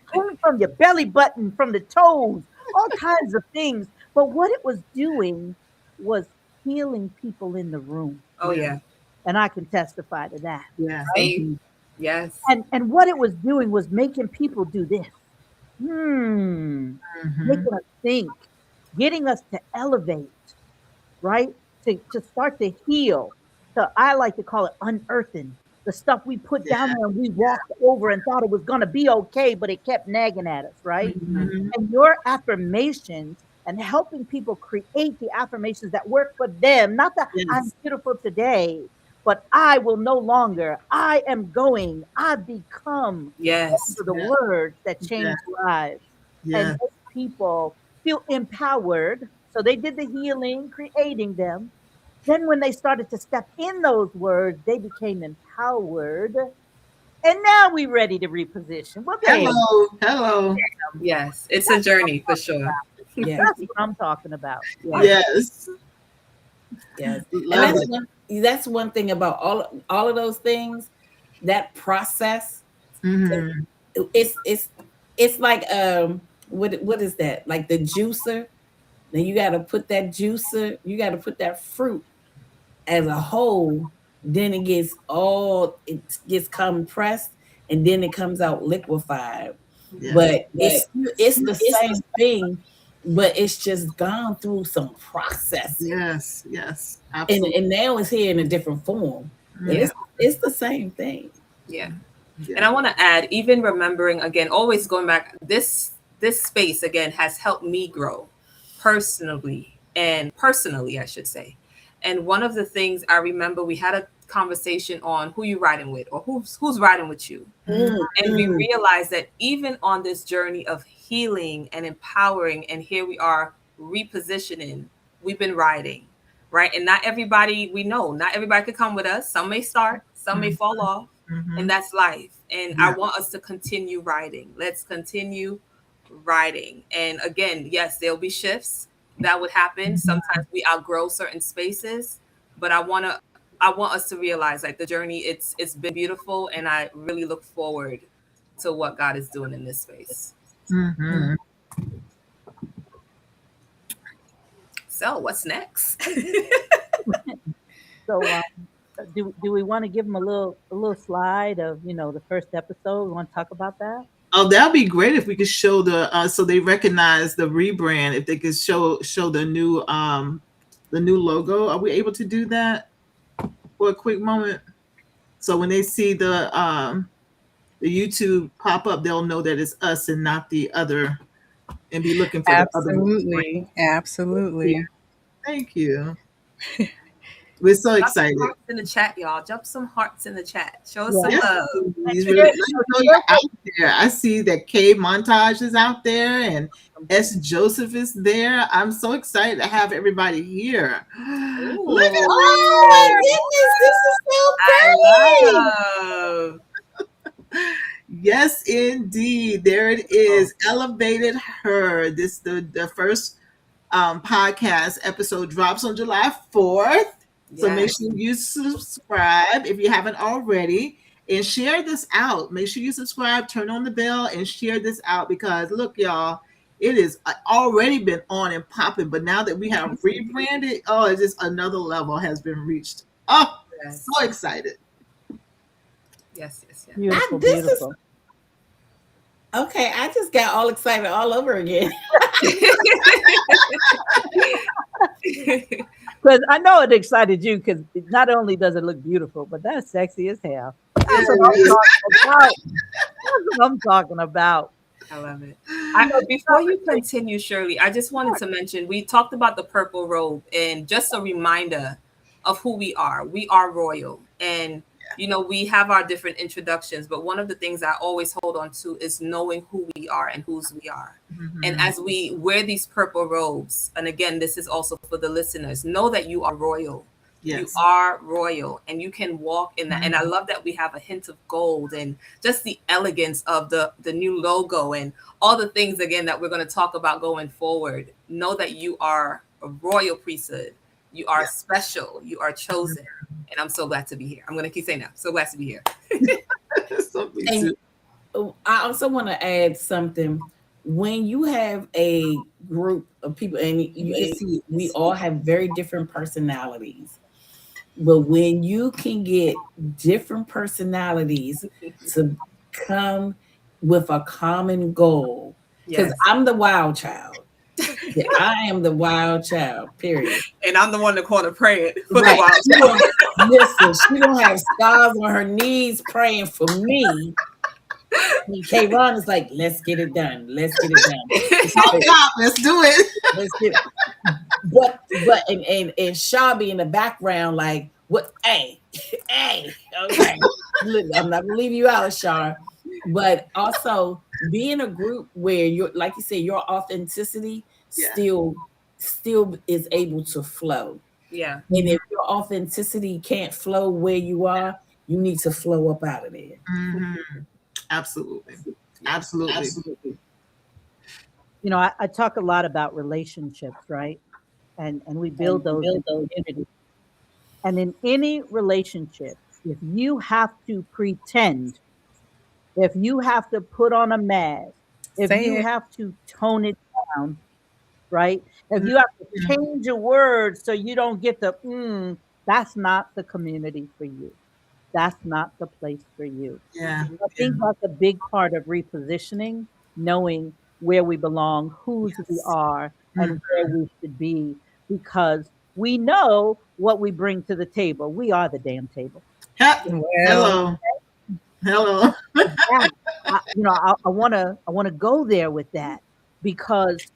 [SPEAKER 1] coming from your belly button, from the toes, all kinds of things. But what it was doing was healing people in the room,
[SPEAKER 2] Oh yeah.
[SPEAKER 1] and I can testify to that.
[SPEAKER 3] Yeah.
[SPEAKER 2] Same. Yes.
[SPEAKER 1] And what it was doing was making people do this.
[SPEAKER 3] Mhm.
[SPEAKER 1] Making us think, getting us to elevate, right? To start to heal. So I like to call it unearthing the stuff we put down there and we walked over and thought it was going to be okay, but it kept nagging at us, right?
[SPEAKER 2] Mm-hmm.
[SPEAKER 3] Mhm.
[SPEAKER 1] And your affirmations and helping people create the affirmations that work for them, not that I'm
[SPEAKER 3] Yes.
[SPEAKER 1] beautiful today, but I will no longer, I am going, I become.
[SPEAKER 2] Yes.
[SPEAKER 1] Those are the
[SPEAKER 3] Yeah.
[SPEAKER 1] words that
[SPEAKER 3] Yeah.
[SPEAKER 1] change lives and
[SPEAKER 3] Yeah.
[SPEAKER 1] make people feel empowered. So they did the healing, creating them. Then when they started to step in those words, they became empowered And now we ready to reposition. Well, there you
[SPEAKER 3] Hello, hello.
[SPEAKER 2] Yes, it's a journey for sure.
[SPEAKER 4] Yeah.
[SPEAKER 1] That's what I'm talking about.
[SPEAKER 2] Yeah.
[SPEAKER 3] Yes,
[SPEAKER 4] Yes. And
[SPEAKER 3] love it.
[SPEAKER 4] that's one thing about all of those things, that process.
[SPEAKER 3] Hmm.
[SPEAKER 4] It's like what is that? Like the juicer. Then you gotta put that fruit as a whole, then it gets compressed and then it comes out liquefied.
[SPEAKER 3] Yes,
[SPEAKER 4] But it's the same thing, but it's just gone through some processing.
[SPEAKER 3] yes, yes,
[SPEAKER 4] And
[SPEAKER 3] absolutely.
[SPEAKER 4] and now it's here in a different form. But
[SPEAKER 2] Yeah.
[SPEAKER 4] it's the same thing.
[SPEAKER 2] Yeah. And
[SPEAKER 3] Yeah.
[SPEAKER 2] I want to add, even remembering again, always going back, this space again has helped me grow personally, I should say. And one of the things I remember, we had a conversation on who you riding with, or who's riding with you.
[SPEAKER 3] Mhm.
[SPEAKER 2] And we realized that even on this journey of healing and empowering, and here we are repositioning, we've been riding, right? And not everybody, we know, not everybody could come with us. Some may start, some may fall off, and
[SPEAKER 3] Mhm.
[SPEAKER 2] that's life. And I
[SPEAKER 3] Yeah.
[SPEAKER 2] want us to continue riding. Let's continue riding. And again, yes, there'll be shifts that would happen. Sometimes we outgrow certain spaces, but I want us to realize like the journey, it's been beautiful, and I really look forward to what God is doing in this space.
[SPEAKER 3] Mhm.
[SPEAKER 2] So what's next?
[SPEAKER 1] So, do we want to give them a little slide of the first episode? We want to talk about that.
[SPEAKER 3] Oh, that'd be great if we could show so they recognize the rebrand. If they could show the new logo. Are we able to do that for a quick moment? So when they see the YouTube pop up, they'll know that it's us and not the other, and be looking for the other brand.
[SPEAKER 5] Absolutely.
[SPEAKER 3] Yeah.
[SPEAKER 5] Absolutely.
[SPEAKER 3] Thank you. We're so
[SPEAKER 2] Drop some
[SPEAKER 3] excited.
[SPEAKER 2] hearts in the chat, y'all. Drop some hearts in the chat. Show us
[SPEAKER 1] Yeah.
[SPEAKER 2] some
[SPEAKER 3] Yes,
[SPEAKER 2] love.
[SPEAKER 3] please. Really, let me know you're out there. I see that K Montage is out there and S Joseph is there. I'm so excited to have everybody here. Look at
[SPEAKER 4] Oh my
[SPEAKER 3] that!
[SPEAKER 4] goodness, this is so
[SPEAKER 2] I love.
[SPEAKER 3] Yes, indeed. There it is. Elevated Her. This the first podcast episode drops on July 4th. So make
[SPEAKER 2] Yes.
[SPEAKER 3] sure you subscribe if you haven't already, and share this out. Make sure you subscribe, turn on the bell, and share this out, because look, y'all, it is already been on and popping, but now that we have rebranded, oh, it's just another level has been reached. Oh,
[SPEAKER 2] Yes.
[SPEAKER 3] so excited.
[SPEAKER 2] Yes. Yes. Yes.
[SPEAKER 1] Beautiful,
[SPEAKER 4] This is
[SPEAKER 1] beautiful.
[SPEAKER 4] okay. I just got all excited all over again.
[SPEAKER 1] Because I know it excited you. Because not only does it look beautiful, but that's sexy as hell. That's what I'm
[SPEAKER 3] Yes.
[SPEAKER 1] talking about. That's what I'm talking about.
[SPEAKER 2] I love it. Before you continue, Shirley, I just wanted to mention, we talked about the purple robe, and just a reminder of who we are. We are royal, and we have our different introductions, but one of the things I always hold on to is knowing who we are and whose we are. And as we wear these purple robes, and again, this is also for the listeners, know that you are royal. You
[SPEAKER 3] Yes.
[SPEAKER 2] are royal, and you can walk in that. And I love that we have a hint of gold, and just the elegance of the new logo, and all the things again that we're going to talk about going forward. Know that you are a royal priesthood. You are special. You are chosen. And I'm so glad to be here. I'm going to keep saying that. So glad to be here.
[SPEAKER 3] So me
[SPEAKER 4] And
[SPEAKER 3] too.
[SPEAKER 4] I also want to add something. When you have a group of people, and you can see we all have very different personalities, but when you can get different personalities to come with a common goal, because
[SPEAKER 2] Yes.
[SPEAKER 4] I'm the wild child. Yeah, I am the wild child, period.
[SPEAKER 2] And I'm the one that called to pray it for
[SPEAKER 4] Right.
[SPEAKER 2] the wild
[SPEAKER 4] She don't, listen, she don't have scars on her knees praying for me. And K Ron is like, let's get it done. Let's get it done.
[SPEAKER 3] Talk it out. Let's do it.
[SPEAKER 4] Let's get it. But and Shaw be in the background like, what? Hey, hey, okay. Look, I'm not gonna leave you out, Shaw. But also be in a group where you're, like you said, your authenticity
[SPEAKER 3] Yeah.
[SPEAKER 4] still is able to flow.
[SPEAKER 2] Yeah.
[SPEAKER 4] And if your authenticity can't flow where you are, you need to flow up out of there.
[SPEAKER 3] Hmm. Absolutely. Absolutely.
[SPEAKER 1] You know, I talk a lot about relationships, right? And we build those in community. And in any relationship, if you have to pretend, if you have to put on a mask, if
[SPEAKER 5] Say
[SPEAKER 1] you
[SPEAKER 5] it.
[SPEAKER 1] have to tone it down, right? If
[SPEAKER 3] Mhm.
[SPEAKER 1] you have to change your words so you don't get the that's not the community for you. That's not the place for you.
[SPEAKER 3] Yeah.
[SPEAKER 1] I
[SPEAKER 3] Yeah.
[SPEAKER 1] think that's a big part of repositioning, knowing where we belong, whose we
[SPEAKER 3] Yes.
[SPEAKER 1] are, and
[SPEAKER 3] Mhm.
[SPEAKER 1] where we should be, because we know what we bring to the table. We are the damn table.
[SPEAKER 5] Well,
[SPEAKER 3] Hello. Hello.
[SPEAKER 1] Yeah, I want to go there with that because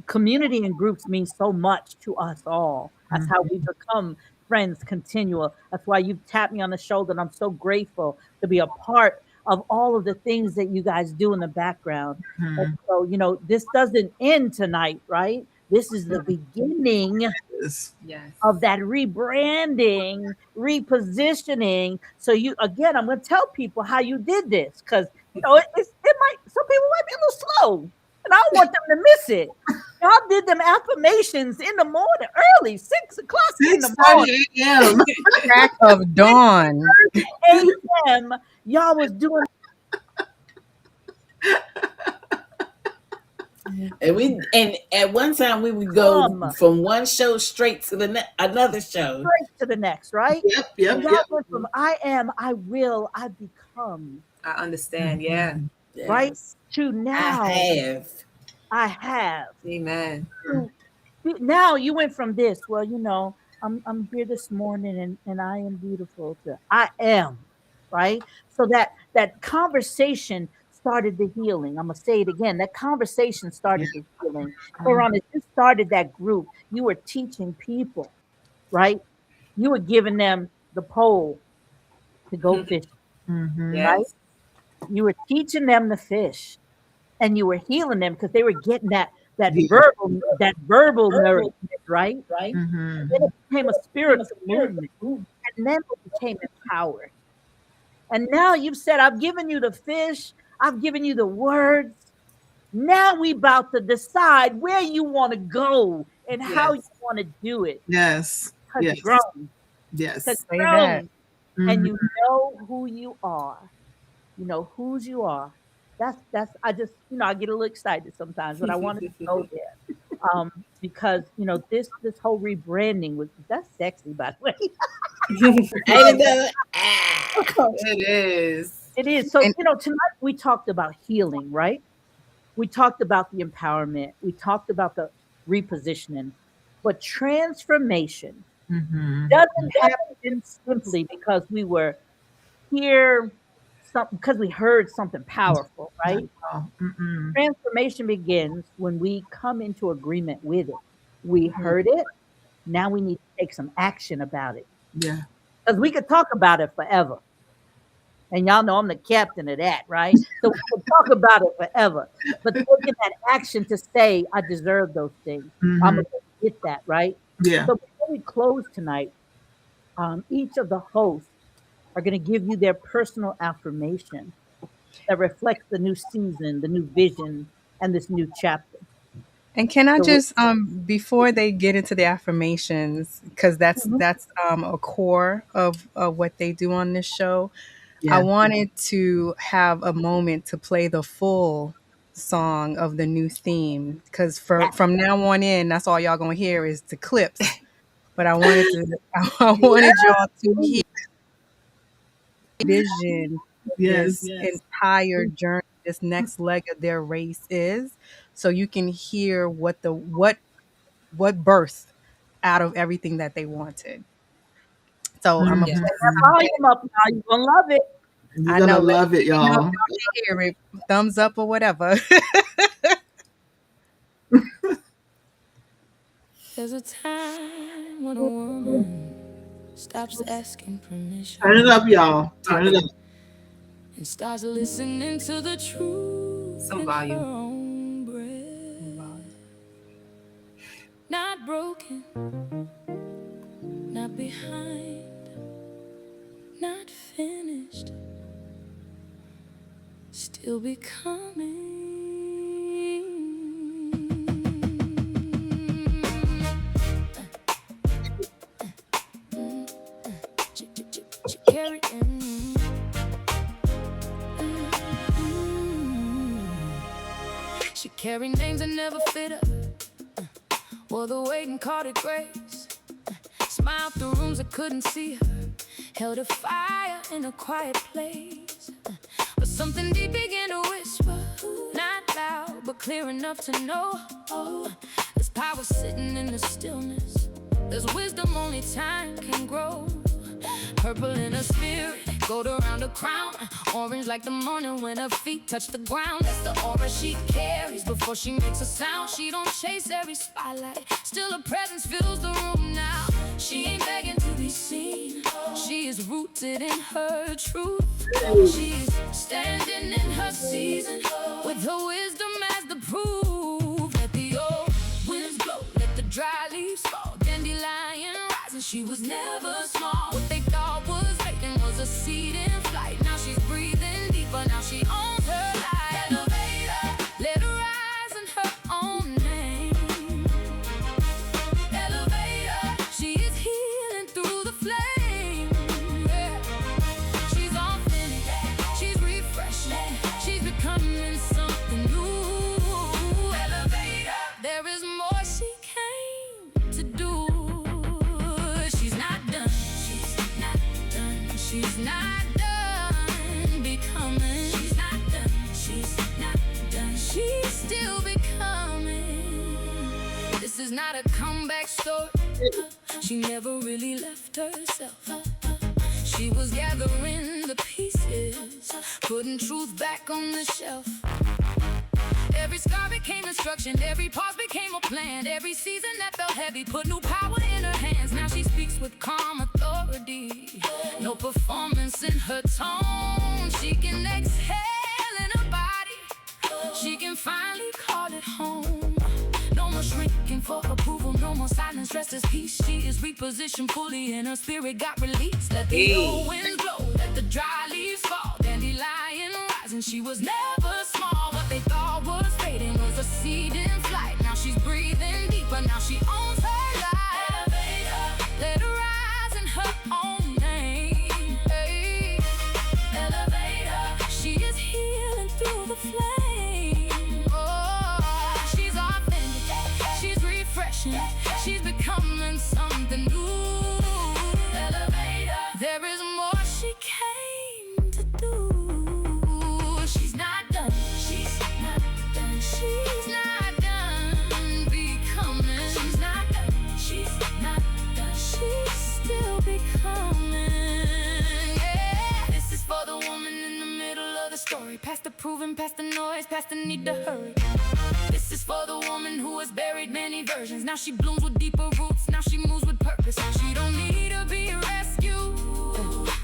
[SPEAKER 1] community and groups mean so much to us all. That's how
[SPEAKER 3] Mhm.
[SPEAKER 1] we become friends continual. That's why you've tapped me on the shoulder, and I'm so grateful to be a part of all of the things that you guys do in the background. And
[SPEAKER 3] Mhm.
[SPEAKER 1] so, this doesn't end tonight, right? This is the beginning
[SPEAKER 3] Yes.
[SPEAKER 2] Yes.
[SPEAKER 1] of that rebranding, repositioning. So I'm going to tell people how you did this because it might some people might be a little slow, and I don't want them to miss it. Y'all did them affirmations in the morning, early 6 o'clock in the morning,
[SPEAKER 3] 6:30 a.m.
[SPEAKER 5] crack of dawn.
[SPEAKER 1] 6 a.m. Y'all was doing
[SPEAKER 4] And at one time we would go
[SPEAKER 1] some
[SPEAKER 4] from one show straight to another show.
[SPEAKER 1] straight to the next, right?
[SPEAKER 3] Yep. Yep.
[SPEAKER 1] And y'all
[SPEAKER 3] Yep.
[SPEAKER 1] went from I am, I will, I become,
[SPEAKER 2] I understand. Yeah.
[SPEAKER 1] right,
[SPEAKER 4] Yes,
[SPEAKER 1] to
[SPEAKER 4] I
[SPEAKER 1] now
[SPEAKER 4] have.
[SPEAKER 1] I have.
[SPEAKER 2] Amen.
[SPEAKER 1] To now you went from this, well, I'm here this morning, and I am beautiful, to I am, right? So that conversation started the healing. I'm gonna say it again. That conversation started the healing. Aaron, as you started that group, you were teaching people, right? You were giving them the pole to go fish,
[SPEAKER 3] Mm-hmm.
[SPEAKER 1] right?
[SPEAKER 2] Yes.
[SPEAKER 1] You were teaching them to fish, and you were healing them because they were getting that
[SPEAKER 3] Yeah.
[SPEAKER 1] verbal nourishment, right?
[SPEAKER 3] Mm-hmm.
[SPEAKER 1] Then it became a spiritual movement, and then it became empowered. And now you've said, I've given you the fish, I've given you the words. Now we about to decide where you want to go and how you
[SPEAKER 2] Yes.
[SPEAKER 1] want to do it.
[SPEAKER 3] Yes.
[SPEAKER 1] Because you're
[SPEAKER 3] Yes.
[SPEAKER 1] grown. Because
[SPEAKER 3] Yes.
[SPEAKER 5] Say
[SPEAKER 1] you're
[SPEAKER 5] that.
[SPEAKER 1] grown. And
[SPEAKER 3] Mm-hmm.
[SPEAKER 1] you know who you are. You know whose you are. That's I just, I get a little excited sometimes, but I wanted to go there. Because this whole rebranding was that's sexy, by the way.
[SPEAKER 4] Ain't it done? Ah.
[SPEAKER 2] It is.
[SPEAKER 1] It is. So,
[SPEAKER 5] And
[SPEAKER 1] tonight we talked about healing, right? We talked about the empowerment. We talked about the repositioning. But transformation
[SPEAKER 3] Mm-hmm.
[SPEAKER 1] doesn't happen simply because we were here, because we heard something powerful,
[SPEAKER 3] Not
[SPEAKER 1] right?
[SPEAKER 3] at all. Mm-mm.
[SPEAKER 1] Transformation begins when we come into agreement with it. We
[SPEAKER 2] Mhm.
[SPEAKER 1] heard it. Now we need to take some action about it.
[SPEAKER 3] Yeah.
[SPEAKER 1] Because we could talk about it forever. And y'all know I'm the captain of that, right? So we could talk about it forever. But taking that action to say, I deserve those things. I'm
[SPEAKER 3] Mm-hmm.
[SPEAKER 1] going to get that, right?
[SPEAKER 3] Yeah.
[SPEAKER 1] So before we close tonight, each of the hosts are going to give you their personal affirmation that reflects the new season, the new vision, and this new chapter.
[SPEAKER 5] can I
[SPEAKER 1] So,
[SPEAKER 5] just before they get into the affirmations, because
[SPEAKER 1] Mhm.
[SPEAKER 5] that's a core of what they do on this show. I
[SPEAKER 3] Yeah.
[SPEAKER 5] wanted to have a moment to play the full song of the new theme because
[SPEAKER 1] Yeah.
[SPEAKER 5] from now on in, that's all y'all gonna hear is the clips. But I wanted to, I wanted y'all to hear vision
[SPEAKER 3] Yes.
[SPEAKER 5] this entire journey, this next leg of their race is, so you can hear what birthed out of everything that they wanted. So I'm gonna
[SPEAKER 3] Mm-hmm.
[SPEAKER 2] Yes.
[SPEAKER 5] play
[SPEAKER 1] That
[SPEAKER 5] some.
[SPEAKER 1] volume up now. You're going to love it.
[SPEAKER 3] You're
[SPEAKER 5] I
[SPEAKER 3] gonna
[SPEAKER 5] know. Let
[SPEAKER 3] love it,
[SPEAKER 5] me know if
[SPEAKER 3] y'all.
[SPEAKER 5] y'all can hear it. Thumbs up or whatever.
[SPEAKER 6] There's a time when a woman stops asking
[SPEAKER 3] Turn it
[SPEAKER 6] permission
[SPEAKER 3] up, y'all. Turn it up.
[SPEAKER 6] and starts listening to the truth
[SPEAKER 2] Some
[SPEAKER 6] in her
[SPEAKER 2] volume.
[SPEAKER 6] own breath. Not broken, not behind, not finished, still becoming. She carrying. She carried names that never fit her. Wore the weight and caught it grace. Smiled through rooms that couldn't see her. Held a fire in a quiet place. But something deep began to whisper. Not loud, but clear enough to know. Oh, there's power sitting in the stillness. There's wisdom only time can grow. Purple in her spirit, gold around her crown. Orange like the morning when her feet touch the ground. That's the aura she carries before she makes a sound. She don't chase every spotlight, still her presence fills the room now. She ain't begging to be seen, she is rooted in her truth. She's standing in her season, with her wisdom as the proof. Let the old winds blow, let the dry leaves fall. Dandelion rising, she was never small. What they thought was vacant was a seed in flight. Now she's breathing deeper, now she owns her life. Elevator, let her rise in her own name. Elevator, she is healing through the flame. Yeah. She's authentic, she's refreshing, she's becoming something new. Elevator, there is more she came to do. She's not done, she's not done, she's not done becoming. She's not done, she's not done, she's still becoming. This is not a comeback story. She never really left herself. She was gathering the pieces, putting truth back on the shelf. Every scar became instruction, every pause became a plan. Every season that felt heavy put new power in her hands. Now she speaks with calm authority, no performance in her tone. She can exhale in her body, she can finally call it home. No more shrinking for approval, no more silence, rest is peace. She is repositioned fully and her spirit got released. Let the old winds blow, let the dry leaves fall. Dandelion rising, she was never small. What they thought was fading was a seed in flight. Now she's breathing deeper, now she owns her life. Elevator, let her rise in her own name. Hey. Elevator, she is healing through the flame. Oh, she's authentic, she's refreshing, she's becoming something new. Elevator, there is more she came to do. She's not done, she's not done, she's not done becoming. She's not done, she's not done, she's still becoming. Yeah. This is for the woman in the middle of the story, past the proving, past the noise, past the need to hurry. This is for the woman who has buried many versions. Now she blooms with deeper roots, now she moves with purpose. She don't need to be rescued,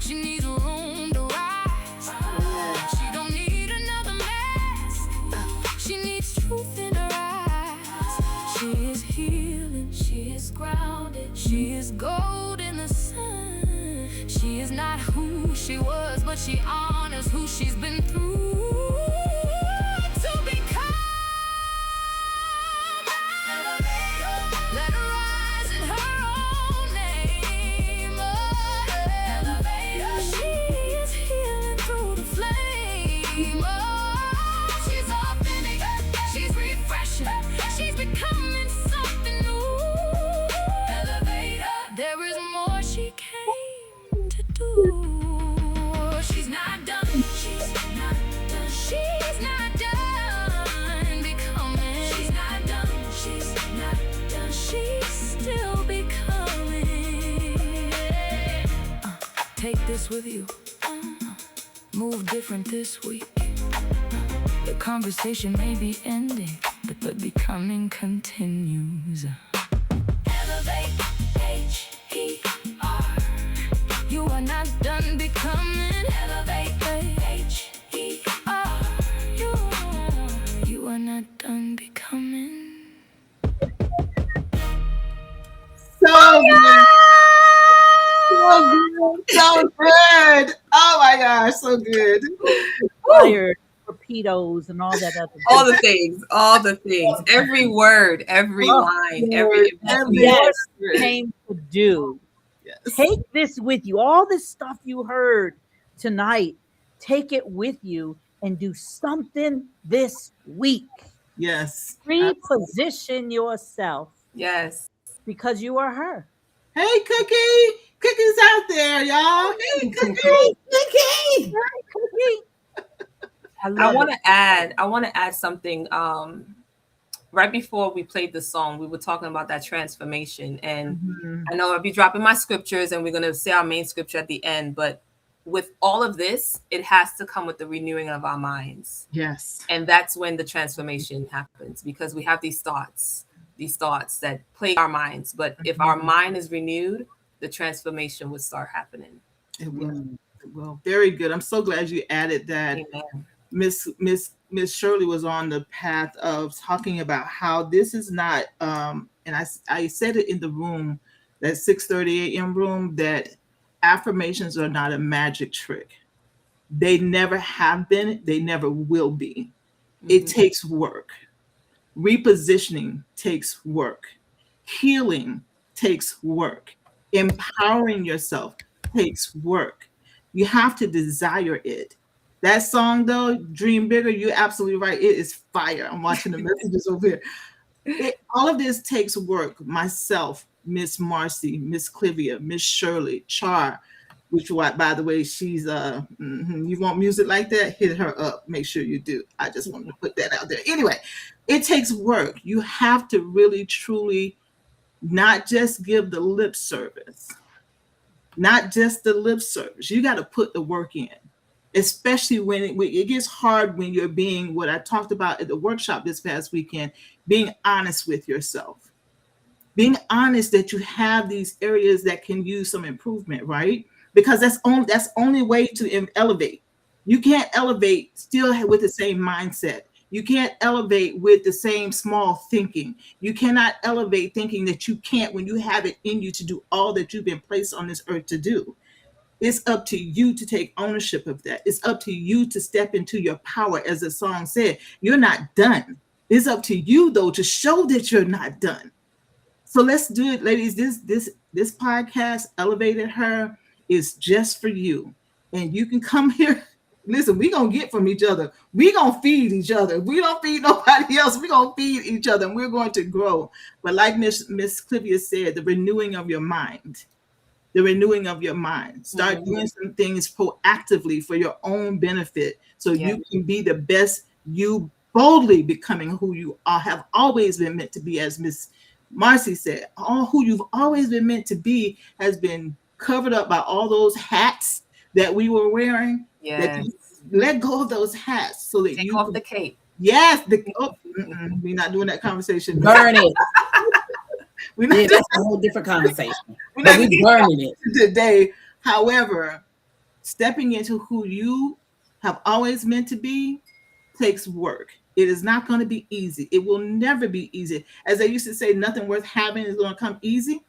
[SPEAKER 6] she needs room to rise. She don't need another mask, she needs truth in her eyes. She is healing, she is grounded, she is gold in the sun. She is not who she was, but she honors who she's been through. To become. Let her rise in her own name. Elevator, she is healing through the flame. Oh, she's authentic, she's refreshing, she's becoming something new. Elevator, there is more she came to do. She's not done, she's not done, she's not done becoming. She's not done, she's not done, she's still becoming. Take this with you, move different this week. The conversation may be ending, but the becoming continues. Elevate, H.E.R. You are not done becoming. Elevate, H.E.R. You are not done becoming.
[SPEAKER 3] So good. So So good. So good. Oh my gosh, so good.
[SPEAKER 1] Fire, torpedoes, and all that other
[SPEAKER 2] All
[SPEAKER 1] good
[SPEAKER 2] the things, all the things, every word, every
[SPEAKER 1] stuff.
[SPEAKER 2] line,
[SPEAKER 3] Word,
[SPEAKER 2] every
[SPEAKER 3] every
[SPEAKER 1] Yes,
[SPEAKER 3] word.
[SPEAKER 1] came to do.
[SPEAKER 3] Yes.
[SPEAKER 1] Take this with you. All this stuff you heard tonight, take it with you and do something this week.
[SPEAKER 3] Yes.
[SPEAKER 1] Reposition yourself
[SPEAKER 2] yes.
[SPEAKER 1] because you are her.
[SPEAKER 3] Hey, Cookie. Cookie's out there, y'all. Hey, Cookie. Cookie.
[SPEAKER 1] I
[SPEAKER 2] I
[SPEAKER 1] love
[SPEAKER 2] want
[SPEAKER 1] it.
[SPEAKER 2] to add. I want to add something. Right before we played the song, we were talking about that transformation, and
[SPEAKER 3] Mhm.
[SPEAKER 2] I know I'll be dropping my scriptures, and we're going to say our main scripture at the end. But with all of this, it has to come with the renewing of our minds,
[SPEAKER 3] Yes.
[SPEAKER 2] and that's when the transformation happens because we have these thoughts that plague our minds. But if our mind is renewed, the transformation would start happening.
[SPEAKER 3] It will.
[SPEAKER 1] Mm.
[SPEAKER 3] It will. Very good. I'm so glad you added that.
[SPEAKER 2] Amen.
[SPEAKER 3] Miss Shirley was on the path of talking about how this is not and I said it in the room, that 6:30 a.m. room, that affirmations are not a magic trick. They never have been, they never will be. It
[SPEAKER 2] Mhm.
[SPEAKER 3] takes work. Repositioning takes work. Healing takes work. Empowering yourself takes work. You have to desire it. That song, though, Dream Bigger, you're absolutely right. It is fire. I'm watching the messages over here. All of this takes work. Myself, Miss Marcy, Miss Clivia, Miss Shirley, Char, which, what, by the way, she's you want music like that, hit her up. Make sure you do. I just wanted to put that out there. Anyway, it takes work. You have to really truly not just give the lip service, not just the lip service. You got to put the work in, especially when it gets hard, when you're being, what I talked about at the workshop this past weekend, being honest with yourself, being honest that you have these areas that can use some improvement, right? Because that's only way to elevate. You can't elevate still with the same mindset. You can't elevate with the same small thinking. You cannot elevate thinking that you can't, when you have it in you to do all that you've been placed on this earth to do. It's up to you to take ownership of that. It's up to you to step into your power. As the song said, you're not done. It's up to you, though, to show that you're not done. So let's do it, ladies. This podcast, Elevated Her, is just for you. And you can come here. Listen, we're gonna get from each other. We're gonna feed each other. We don't feed nobody else. We're gonna feed each other, and we're going to grow. But like Miss Clivia said, the renewing of your mind. The renewing of your mind. Start doing some things proactively for your own benefit, so
[SPEAKER 2] Yeah.
[SPEAKER 3] you can be the best you, boldly becoming who you are, have always been meant to be. As Miss Marcy said, all who you've always been meant to be has been covered up by all those hats that we were wearing. That
[SPEAKER 2] Yes.
[SPEAKER 3] you let go of those hats so that
[SPEAKER 2] Take
[SPEAKER 3] you
[SPEAKER 2] off
[SPEAKER 3] can,
[SPEAKER 2] the cape.
[SPEAKER 3] yes, we're not doing that conversation.
[SPEAKER 4] Burn it.
[SPEAKER 3] We're not
[SPEAKER 4] Yeah,
[SPEAKER 3] doing
[SPEAKER 4] that's a whole different conversation.
[SPEAKER 3] we're
[SPEAKER 4] But
[SPEAKER 3] not
[SPEAKER 4] we burning it.
[SPEAKER 3] today. However, stepping into who you have always meant to be takes work. It is not going to be easy. It will never be easy. As they used to say, nothing worth having is going to come easy.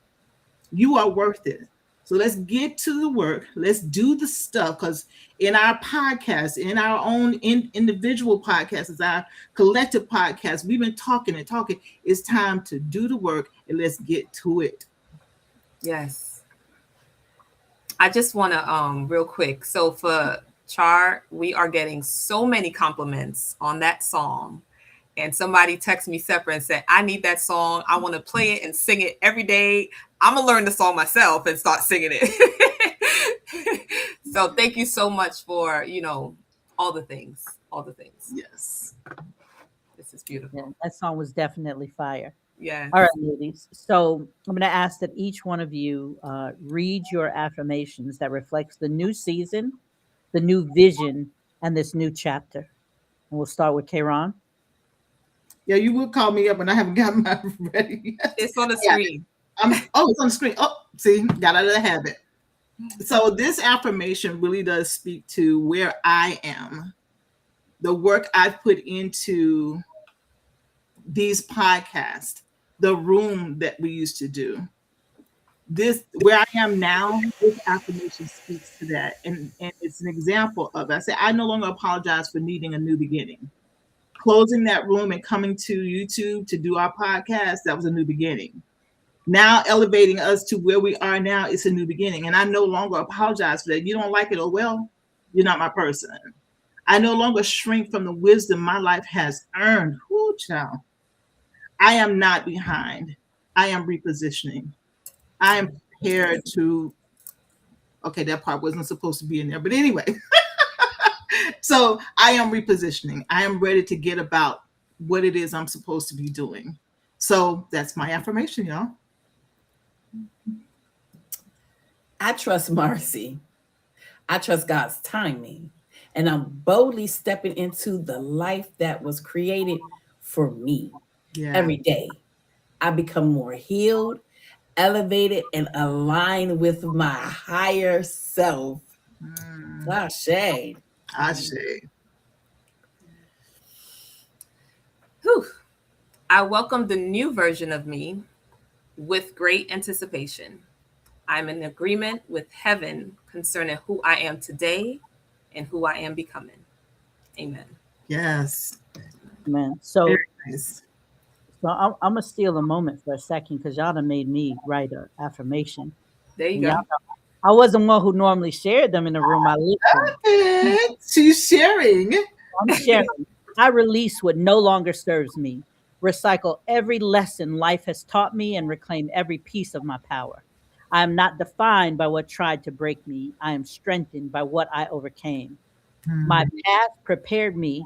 [SPEAKER 3] You are worth it. So let's get to the work. Let's do the stuff, because in our podcast, in our own individual podcasts, our collective podcast, we've been talking and talking. It's time to do the work, and let's get to it.
[SPEAKER 2] Yes. I just want to real quick. So for Char, we are getting so many compliments on that song. And somebody texted me separate and said, I need that song. I want to play it and sing it every day. I'm going to learn the song myself and start singing it. So thank you so much for, all the things. All the things.
[SPEAKER 3] Yes.
[SPEAKER 2] This is beautiful.
[SPEAKER 1] Yeah, that song was definitely fire.
[SPEAKER 2] Yeah.
[SPEAKER 1] All right, ladies. So I'm going to ask that each one of you read your affirmations that reflects the new season, the new vision, and this new chapter. And we'll start with Kayron.
[SPEAKER 3] Yeah, you will call me up, and I haven't got mine ready yet.
[SPEAKER 2] It's on the
[SPEAKER 3] Yeah.
[SPEAKER 2] screen.
[SPEAKER 3] It's on the screen. Oh, see, got out of the habit. So this affirmation really does speak to where I am, the work I've put into these podcasts, the room that we used to do. this where I am now, this affirmation speaks to that. And it's an example of it. I say, I no longer apologize for needing a new beginning. Closing that room and coming to YouTube to do our podcast, that was a new beginning. Now elevating us to where we are now, it's a new beginning. And I no longer apologize for that. You don't like it, oh well, you're not my person. I no longer shrink from the wisdom my life has earned. Whoo, child. I am not behind. I am repositioning. I am prepared to, okay, that part wasn't supposed to be in there, but anyway. So I am repositioning. I am ready to get about what it is I'm supposed to be doing. So that's my affirmation, y'all.
[SPEAKER 4] I trust Marcy. I trust God's timing. And I'm boldly stepping into the life that was created for me.
[SPEAKER 3] Yeah.
[SPEAKER 4] Every day, I become more healed, elevated, and aligned with my higher self. Ashe.
[SPEAKER 3] I say.
[SPEAKER 2] Whew. I welcome the new version of me with great anticipation. I'm in agreement with heaven concerning who I am today and who I am becoming. Amen.
[SPEAKER 3] Yes.
[SPEAKER 1] Man. So,
[SPEAKER 3] Very nice.
[SPEAKER 1] so I'm gonna steal a moment for a second because y'all done made me write an affirmation.
[SPEAKER 2] There you
[SPEAKER 1] And
[SPEAKER 2] go.
[SPEAKER 1] y'all know, I wasn't one who normally shared them in the room. I listened.
[SPEAKER 3] And she's sharing.
[SPEAKER 1] I'm sharing. I release what no longer serves me. Recycle every lesson life has taught me and reclaim every piece of my power. I am not defined by what tried to break me. I am strengthened by what I overcame. My path prepared me.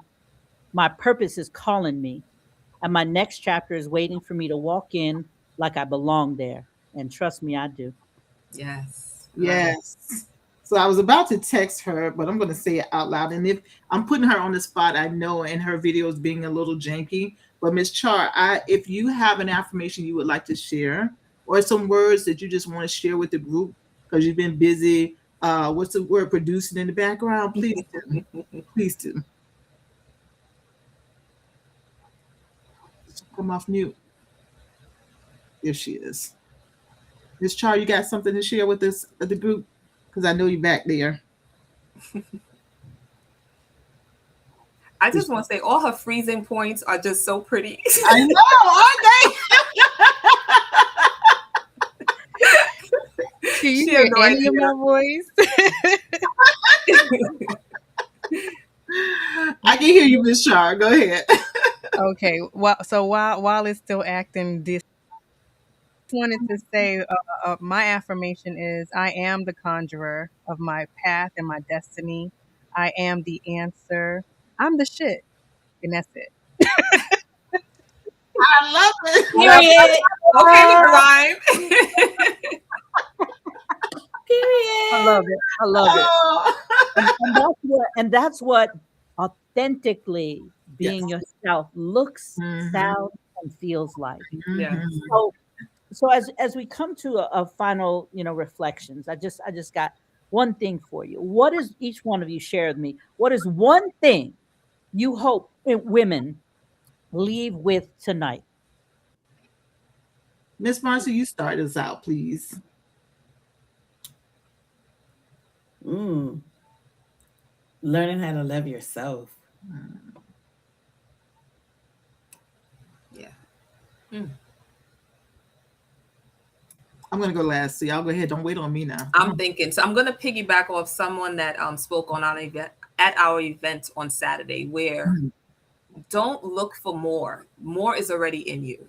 [SPEAKER 1] My purpose is calling me. And my next chapter is waiting for me to walk in like I belong there. And trust me, I do.
[SPEAKER 2] Yes.
[SPEAKER 3] Yes. So I was about to text her, but I'm going to say it out loud. And if I'm putting her on the spot, I know, and her videos being a little janky. But Miss Char, if you have an affirmation you would like to share, or some words that you just want to share with the group because you've been busy, what's the word, producing in the background? Please do. Please do. Come off mute. If she is. Miss Char, you got something to share with us, the group? Because I know you're back there.
[SPEAKER 2] I just want to say all her freezing points are just so pretty.
[SPEAKER 3] I know, aren't
[SPEAKER 5] Can you
[SPEAKER 2] She
[SPEAKER 5] hear
[SPEAKER 2] had no
[SPEAKER 5] any of
[SPEAKER 2] idea.
[SPEAKER 5] my voice?
[SPEAKER 3] they? I can hear you, Miss Char. Go ahead.
[SPEAKER 5] Okay. While it's still acting this, I wanted to say my affirmation is I am the conjurer of my path and my destiny. I am the answer. I'm the shit. And that's it.
[SPEAKER 3] I love it.
[SPEAKER 1] Period.
[SPEAKER 2] Okay with the rhyme.
[SPEAKER 4] Period.
[SPEAKER 1] I love it. I love it.
[SPEAKER 3] Oh.
[SPEAKER 1] And that's what authentically being yourself looks,
[SPEAKER 3] Mhm.
[SPEAKER 1] sounds, and feels like.
[SPEAKER 2] Yeah.
[SPEAKER 1] So as we come to a final, reflections, I just got one thing for you. What is each one of you share with me? What is one thing you hope women leave with tonight?
[SPEAKER 3] Miss Marcy, you start us out, please.
[SPEAKER 4] Learning how to love yourself.
[SPEAKER 2] Yeah.
[SPEAKER 3] I'm going to go last. So y'all go ahead. Don't wait on me now.
[SPEAKER 2] I'm thinking. So I'm going to piggyback off someone that spoke on our event at our event on Saturday, where don't look for more. More is already in you.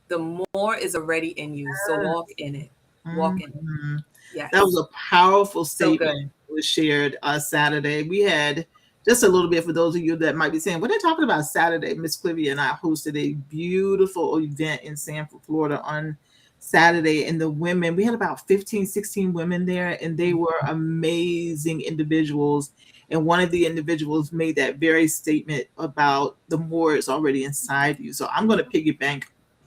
[SPEAKER 2] The more is already in you. So walk in it. Walk in it. Yes.
[SPEAKER 3] That was a powerful
[SPEAKER 2] So
[SPEAKER 3] statement that was shared Saturday. We had just a little bit for those of you that might be saying, what are they talking about Saturday? Miss Clivia and I hosted a beautiful event in Sanford, Florida on Saturday. And the women, we had about 15, 16 women there, and they were amazing individuals. And one of the individuals made that very statement about the more is already inside you. So I'm going to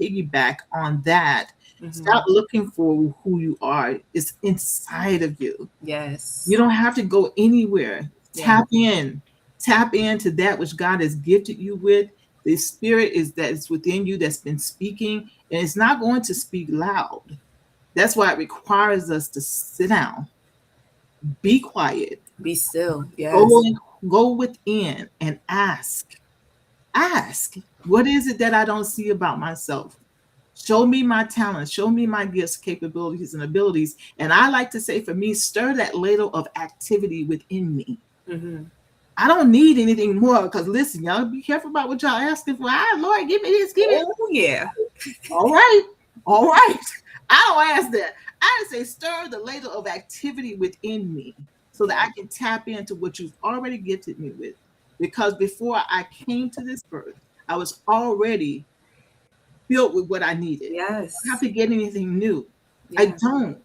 [SPEAKER 3] piggyback on that. Stop looking for who you are. It's inside of you.
[SPEAKER 2] Yes.
[SPEAKER 3] You don't have to go anywhere. Tap into that which God has gifted you with. The spirit is within you that's been speaking, and it's not going to speak loud. That's why it requires us to sit down, be quiet,
[SPEAKER 2] Be still. Yes.
[SPEAKER 3] go within and ask. Ask, what is it that I don't see about myself? Show me my talents, show me my gifts, capabilities, and abilities. And I like to say, for me, stir that ladle of activity within me.
[SPEAKER 2] Mm-hmm.
[SPEAKER 3] I don't need anything more, because listen, y'all be careful about what y'all asking for. Lord, give me this, give me.
[SPEAKER 2] Oh, yeah.
[SPEAKER 3] All right. All right. I don't ask that. I say stir the ladle of activity within me so that I can tap into what you've already gifted me with. Because before I came to this earth, I was already built with what I needed.
[SPEAKER 2] Yes.
[SPEAKER 3] I don't have to get anything new.
[SPEAKER 2] Yeah.
[SPEAKER 3] I don't.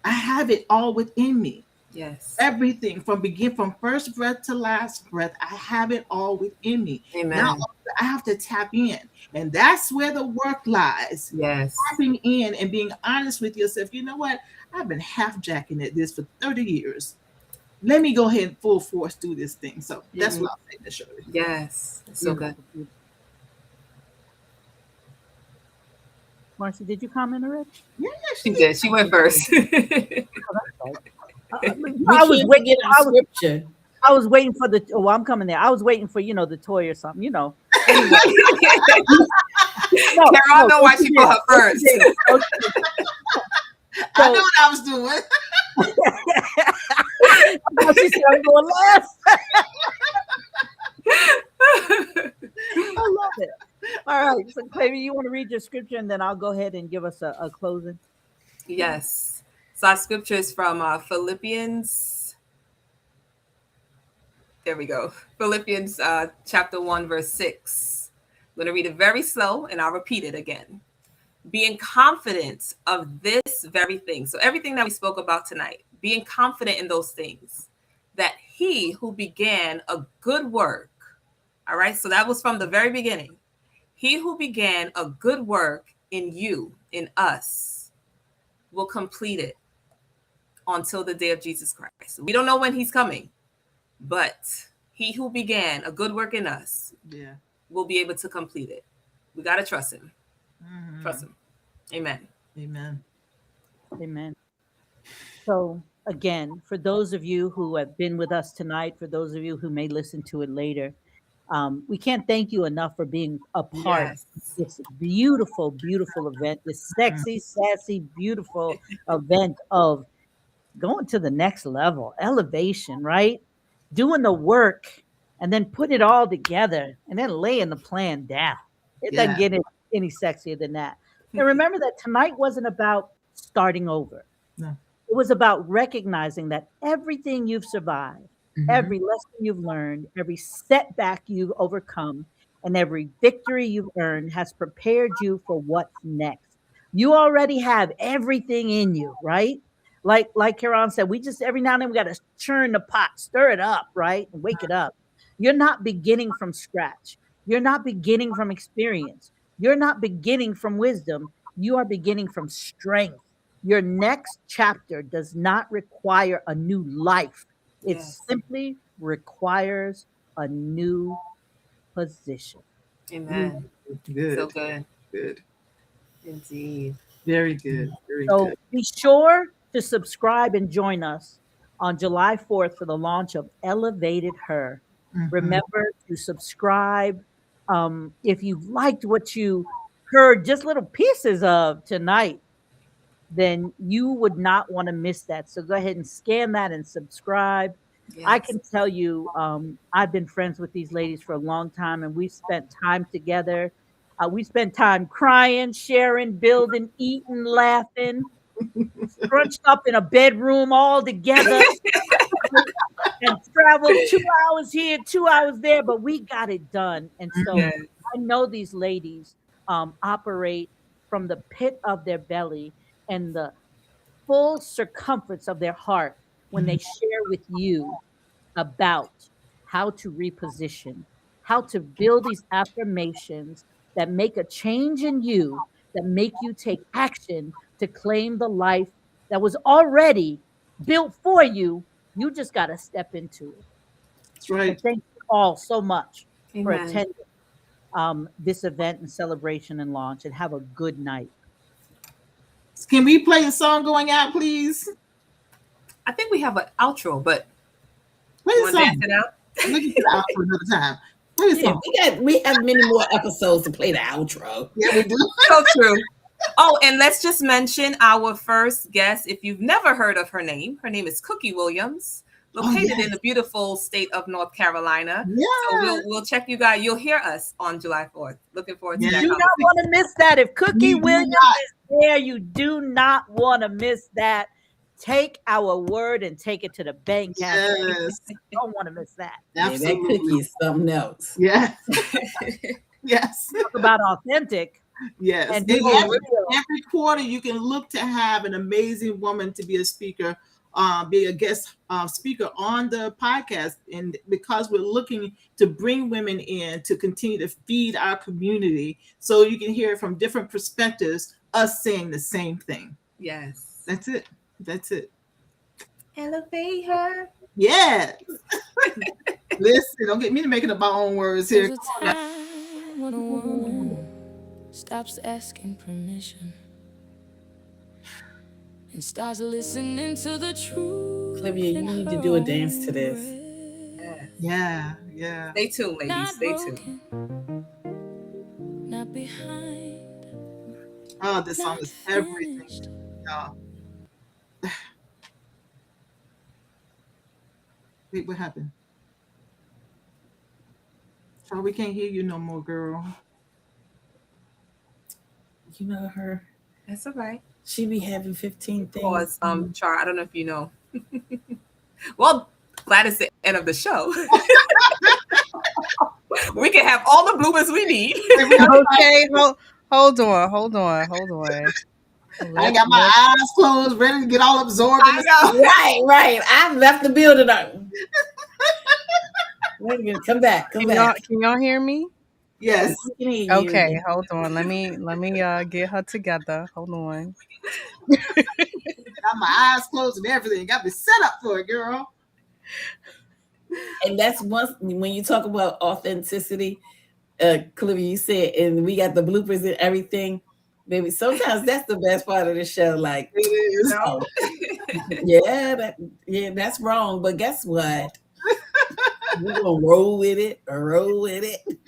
[SPEAKER 3] I have it all within me.
[SPEAKER 2] Yes.
[SPEAKER 3] Everything from first breath to last breath, I have it all within me.
[SPEAKER 2] Amen.
[SPEAKER 3] Now I have to tap in. And that's where the work lies.
[SPEAKER 2] Yes.
[SPEAKER 3] Tapping in and being honest with yourself. You know what? I've been half jacking at this for 30 years. Let me go ahead and full force do this thing. So that's what I'll say to Shirley.
[SPEAKER 2] Yes. So good.
[SPEAKER 1] Marcy, did you comment already?
[SPEAKER 3] Yeah,
[SPEAKER 2] She did. She went first.
[SPEAKER 1] I
[SPEAKER 4] We
[SPEAKER 1] was
[SPEAKER 4] can't
[SPEAKER 1] waiting.
[SPEAKER 4] forget our scripture.
[SPEAKER 1] I was waiting for the. Oh, I'm coming there. I was waiting for the toy or something. Anyway.
[SPEAKER 2] Carol, I know why she put her first.
[SPEAKER 3] I know what I was doing.
[SPEAKER 1] She said I'm going last. I love it. All right, so Clavy, you want to read your scripture, and then I'll go ahead and give us a closing.
[SPEAKER 2] Yes. So our scripture is from Philippians. There we go. Philippians chapter 1, verse 6. I'm going to read it very slow, and I'll repeat it again. Being confident of this very thing. So everything that we spoke about tonight, being confident in those things, that he who began a good work, all right, so that was from the very beginning. He who began a good work in you, in us, will complete it until the day of Jesus Christ. We don't know when he's coming, but he who began a good work in us will be able to complete it. We got to trust him. Mm-hmm. Trust him. Amen.
[SPEAKER 3] Amen.
[SPEAKER 1] Amen. So again, for those of you who have been with us tonight, for those of you who may listen to it later, we can't thank you enough for being a part of this beautiful, beautiful event, this sexy, sassy, beautiful event of going to the next level, elevation, right? Doing the work and then putting it all together and then laying the plan down. It doesn't get any sexier than that. And remember that tonight wasn't about starting over.
[SPEAKER 3] No.
[SPEAKER 1] It was about recognizing that everything you've survived, every lesson you've learned, every setback you've overcome, and every victory you've earned has prepared you for what's next. You already have everything in you, right? Like Karen said, we just every now and then we got to churn the pot, stir it up, right? And wake it up. You're not beginning from scratch. You're not beginning from experience. You're not beginning from wisdom. You are beginning from strength. Your next chapter does not require a new life. It simply requires a new position.
[SPEAKER 2] Amen.
[SPEAKER 3] Good.
[SPEAKER 2] So good.
[SPEAKER 3] Good.
[SPEAKER 2] Indeed.
[SPEAKER 3] Very good. Very
[SPEAKER 1] so
[SPEAKER 3] good.
[SPEAKER 1] Be sure to subscribe and join us on July 4th for the launch of Elevated Her. Remember to subscribe. If you liked what you heard, just little pieces of tonight, then you would not want to miss that. So go ahead and scan that and subscribe. Yes. I can tell you, I've been friends with these ladies for a long time, and we spent time together. We spent time crying, sharing, building, eating, laughing, scrunched up in a bedroom all together, and traveled 2 hours here, 2 hours there, but we got it done. And so I know these ladies operate from the pit of their belly and the full circumference of their heart when they share with you about how to reposition, how to build these affirmations that make a change in you, that make you take action to claim the life that was already built for you. You just got to step into it.
[SPEAKER 3] That's right.
[SPEAKER 1] And thank you all so much for attending this event and celebration and launch, and have a good night.
[SPEAKER 3] Can we play the song going out, please?
[SPEAKER 2] I think we have an outro, but
[SPEAKER 3] Play
[SPEAKER 2] you
[SPEAKER 3] the
[SPEAKER 2] want to dance
[SPEAKER 3] song.
[SPEAKER 2] it out?
[SPEAKER 3] We can do the outro another time. Play the
[SPEAKER 4] Yeah,
[SPEAKER 3] song.
[SPEAKER 4] we have many more episodes to play the outro.
[SPEAKER 3] Yeah, we do.
[SPEAKER 2] So true. Oh, and let's just mention our first guest. If you've never heard of her name is Cookie Williams, located in the beautiful state of North Carolina.
[SPEAKER 3] Yeah.
[SPEAKER 2] So we'll check you guys. You'll hear us on July 4th. Looking forward to
[SPEAKER 3] Yeah.
[SPEAKER 2] that
[SPEAKER 1] You do not
[SPEAKER 2] conversation.
[SPEAKER 1] want to miss that. If Cookie
[SPEAKER 3] You do
[SPEAKER 1] Williams
[SPEAKER 3] not.
[SPEAKER 1] is there, you do not want to miss that. Take our word and take it to the bank. Catherine.
[SPEAKER 3] Yes.
[SPEAKER 1] You don't want to miss that.
[SPEAKER 4] Yeah, that
[SPEAKER 3] Absolutely.
[SPEAKER 4] cookie is something else.
[SPEAKER 3] Yes. Yes.
[SPEAKER 1] Talk about authentic.
[SPEAKER 3] Yes.
[SPEAKER 1] And
[SPEAKER 3] And
[SPEAKER 1] being
[SPEAKER 3] every
[SPEAKER 1] real.
[SPEAKER 3] quarter, you can look to have an amazing woman to be a speaker, be a guest speaker on the podcast. And because we're looking to bring women in to continue to feed our community, so you can hear from different perspectives, us saying the same thing.
[SPEAKER 2] Yes.
[SPEAKER 3] That's it. That's it.
[SPEAKER 2] Elevate her.
[SPEAKER 3] Yes. Listen, don't get me to making up my own words here.
[SPEAKER 6] There's a time when a woman stops asking permission and starts listening to the truth.
[SPEAKER 4] Olivia, you
[SPEAKER 6] in
[SPEAKER 4] need to
[SPEAKER 6] her
[SPEAKER 4] do a
[SPEAKER 6] own
[SPEAKER 4] dance to this.
[SPEAKER 6] breath.
[SPEAKER 3] Yeah, yeah.
[SPEAKER 2] Stay tuned, ladies.
[SPEAKER 6] Not
[SPEAKER 2] Stay tuned.
[SPEAKER 6] broken, not behind,
[SPEAKER 3] Oh, this song
[SPEAKER 6] not
[SPEAKER 3] is everything,
[SPEAKER 6] finished.
[SPEAKER 3] y'all. Wait, what happened? Oh, we can't hear you no more, girl.
[SPEAKER 4] You know her.
[SPEAKER 2] That's all right.
[SPEAKER 4] She be having 15 things.
[SPEAKER 2] Pause. Char, I don't know if you know. Well, glad it's the end of the show. We can have all the bloopers we need.
[SPEAKER 5] Okay, hold on.
[SPEAKER 3] I got my eyes closed, ready to get all absorbed in
[SPEAKER 2] I
[SPEAKER 3] this.
[SPEAKER 2] know.
[SPEAKER 4] Right. I've left the building. Wait a minute. Come back.
[SPEAKER 5] Can y'all hear me?
[SPEAKER 3] Yes.
[SPEAKER 4] We can hear you.
[SPEAKER 5] Okay, hold on. Let me get her together. Hold on.
[SPEAKER 3] Got my eyes closed and everything. Got me set up for it, girl.
[SPEAKER 4] And that's when you talk about authenticity, Cliffy, you said, and we got the bloopers and everything. Baby, sometimes that's the best part of the show. Like,
[SPEAKER 3] It is.
[SPEAKER 4] oh, that's wrong. But guess what? We're gonna roll with it.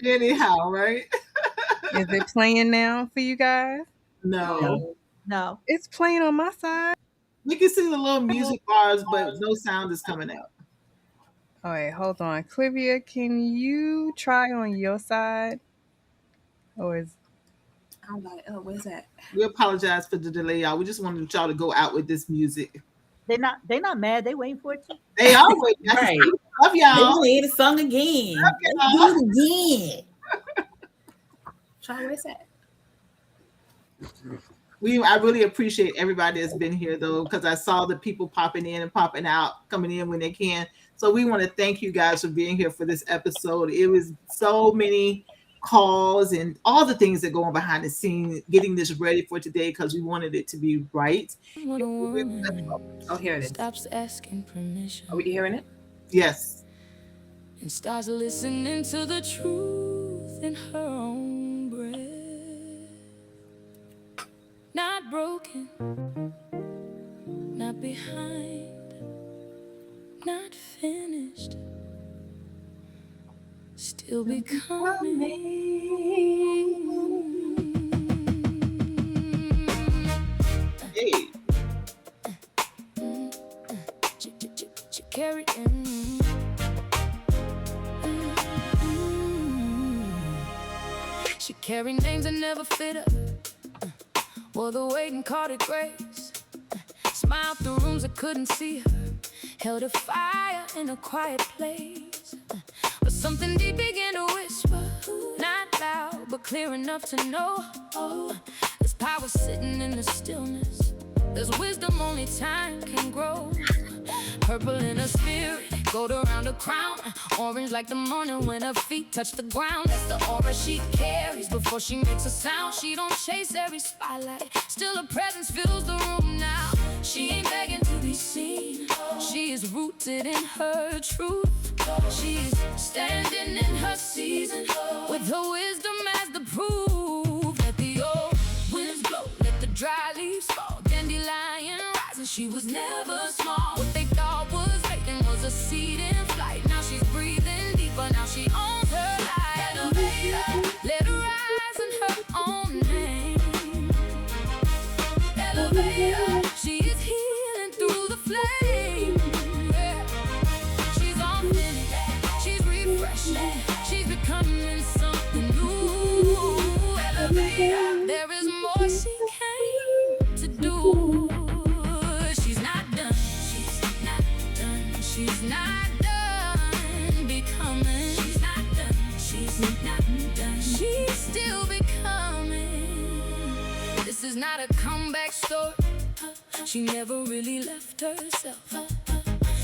[SPEAKER 3] Anyhow, right?
[SPEAKER 5] Is it playing now for you guys?
[SPEAKER 3] No.
[SPEAKER 1] No.
[SPEAKER 5] It's playing on my side.
[SPEAKER 3] We can see the little music bars, but no sound is coming out.
[SPEAKER 5] All right, hold on. Clivia, can you try on your side? Or is
[SPEAKER 2] I'm like, oh, where's that?
[SPEAKER 3] We apologize for the delay, y'all. We just wanted y'all to go out with this music.
[SPEAKER 1] They're not mad. They waiting for it too.
[SPEAKER 3] They are waiting.
[SPEAKER 4] Right.
[SPEAKER 3] Love
[SPEAKER 4] They
[SPEAKER 3] y'all.
[SPEAKER 4] play the song again.
[SPEAKER 3] Love
[SPEAKER 4] Let's
[SPEAKER 3] y'all.
[SPEAKER 4] do it again.
[SPEAKER 2] Char, where's that?
[SPEAKER 3] I really appreciate everybody that's been here though, because I saw the people popping in and popping out, coming in when they can. So we want to thank you guys for being here for this episode. It was so many calls and all the things that go on behind the scenes, getting this ready for today because we wanted it to be right.
[SPEAKER 6] When a woman
[SPEAKER 2] Oh, here it is.
[SPEAKER 6] stops asking permission
[SPEAKER 2] Are we hearing it?
[SPEAKER 3] Yes.
[SPEAKER 6] and starts listening to the truth in her own breath. Not broken, not behind, not finished, still becoming.
[SPEAKER 3] Hey.
[SPEAKER 6] She carried in. She carried names that never fit her. Wore the weight and caught it grace. Smiled through rooms that couldn't see her. Held a fire in a quiet place. But something deep began to whisper. Not loud, but clear enough to know. There's power sitting in the stillness. There's wisdom only time can grow. Purple in her spirit, gold around her crown. Orange like the morning when her feet touch the ground. That's the aura she carries before she makes a sound. She don't chase every spotlight, still her presence fills the room now. She ain't begging to be seen. She is rooted in her truth. She is standing in her season with her wisdom as the proof. Let the old winds blow, let the dry leaves fall. She was never small. What they thought was vacant was a seed in flight. Now she's breathing deeper. Now she owns her life. Elevator, let her rise in her own name. Elevator, she is healing through the flame. Yeah. She's authentic, she's refreshing, she's becoming something new. Elevator, there is more she came to do. She's not done, she's not done, she's not done becoming. She's not done, she's not done, she's still becoming. This is not a comeback story. She never really left herself.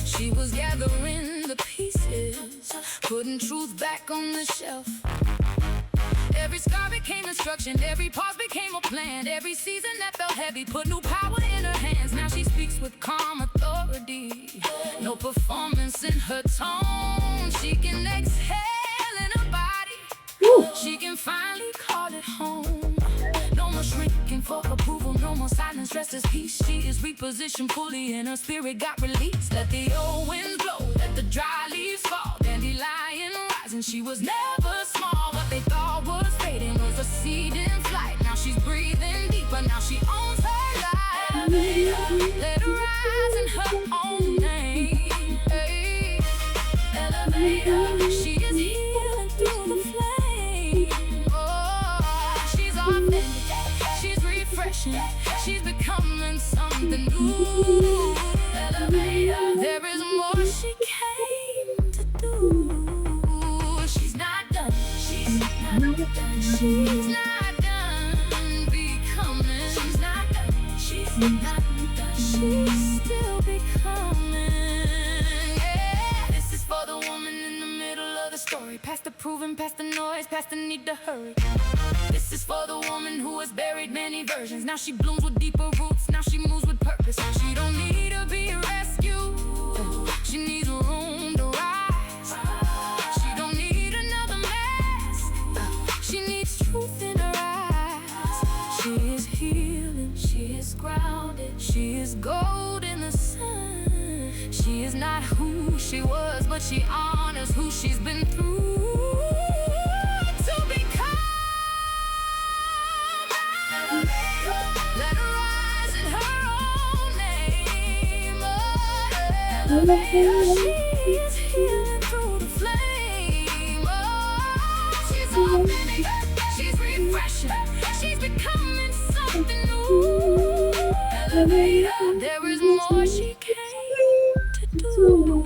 [SPEAKER 6] She was gathering the pieces, putting truth back on the shelf. Every scar became instruction, every pause became a plan. Every season that felt heavy put new power in her hands. Now she speaks with calm authority, no performance in her tone. She can exhale in her body, she can finally call it home. No more shrinking for approval, no more silence, rest as peace. She is repositioned fully and her spirit got released. Let the old winds blow, let the dry leaves fall. Dandelion rising, she was never small. What they thought was fading was a seed in flight. Now she's breathing deeper, now she owns her life. Let her rise in her own name. Hey. Elevator, she is healing through the flame. Oh, she's authentic, she's refreshing, she's becoming something new. Elevator, there is more she came to do. She's not done, she's not done, she's not done becoming. She's not done, she's not done, she's still becoming. Yeah. This is for the woman in the middle of the story, past the proving, past the noise, past the need to hurry. This is for the woman who has buried many versions. Now she blooms with deeper roots, now she moves with purpose. She don't need to be rescued, she needs room to rise. She don't need another mask, she needs truth in her eyes. She is healing, she is grounded, she is gold in the sun. She is not who she was, but she honors who she's been through. To become, let her rise in her own name. Oh, she is healing through the flame. Oh, she's authentic, she's refreshing, she's becoming something new. Elevator, there is more she came to do.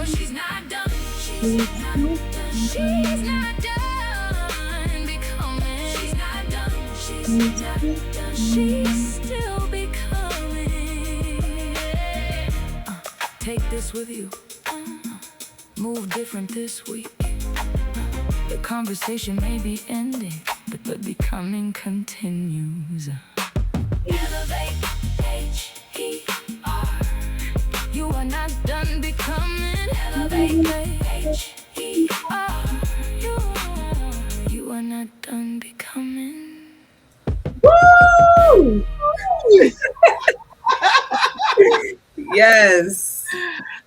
[SPEAKER 6] She's not done, she's not done, she's not done becoming. She's not done, she's not done, she's still becoming. Take this with you, move different this week. The conversation may be ending, but the becoming continues. Elevate, H.E.R. You are not done becoming. Elevate, H.E.R. You are not done becoming.
[SPEAKER 1] Woo!
[SPEAKER 7] Yes.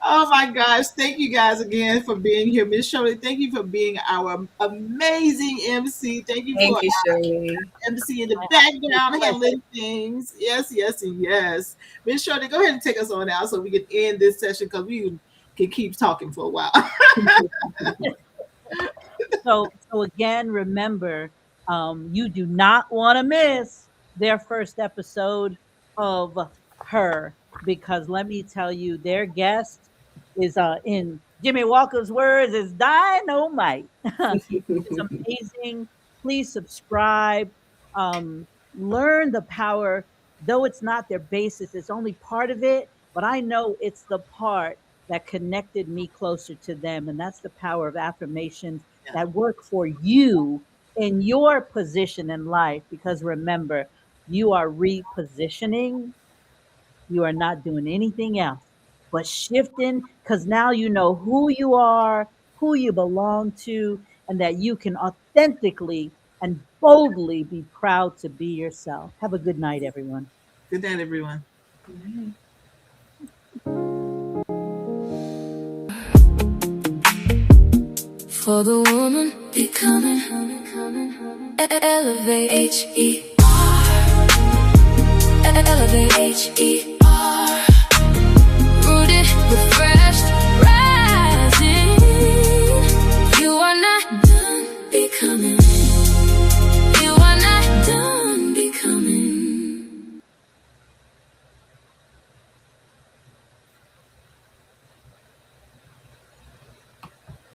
[SPEAKER 3] Oh my gosh. Thank you guys again for being here. Miss Shirley, thank you for being our amazing MC. Thank you
[SPEAKER 7] Thank
[SPEAKER 3] for
[SPEAKER 7] you, Shirley.
[SPEAKER 3] MC in the background handling things. Yes, yes, and yes. Miss Shirley, go ahead and take us on out so we can end this session because we can keep talking for a while.
[SPEAKER 1] So again, remember, you do not want to miss their first episode of Her, because let me tell you, their guest is in Jimmy Walker's words, is dynamite. It's amazing. Please subscribe. Learn the power, though it's not their basis, it's only part of it, but I know it's the part that connected me closer to them. And that's the power of affirmations that work for you in your position in life. Because remember, you are repositioning, you are not doing anything else but shifting, because now you know who you are, who you belong to, and that you can authentically and boldly be proud to be yourself. Have a good night, everyone.
[SPEAKER 3] Good night, everyone.
[SPEAKER 6] For the woman becoming, elevate H.E.R. Elevate H.E.R.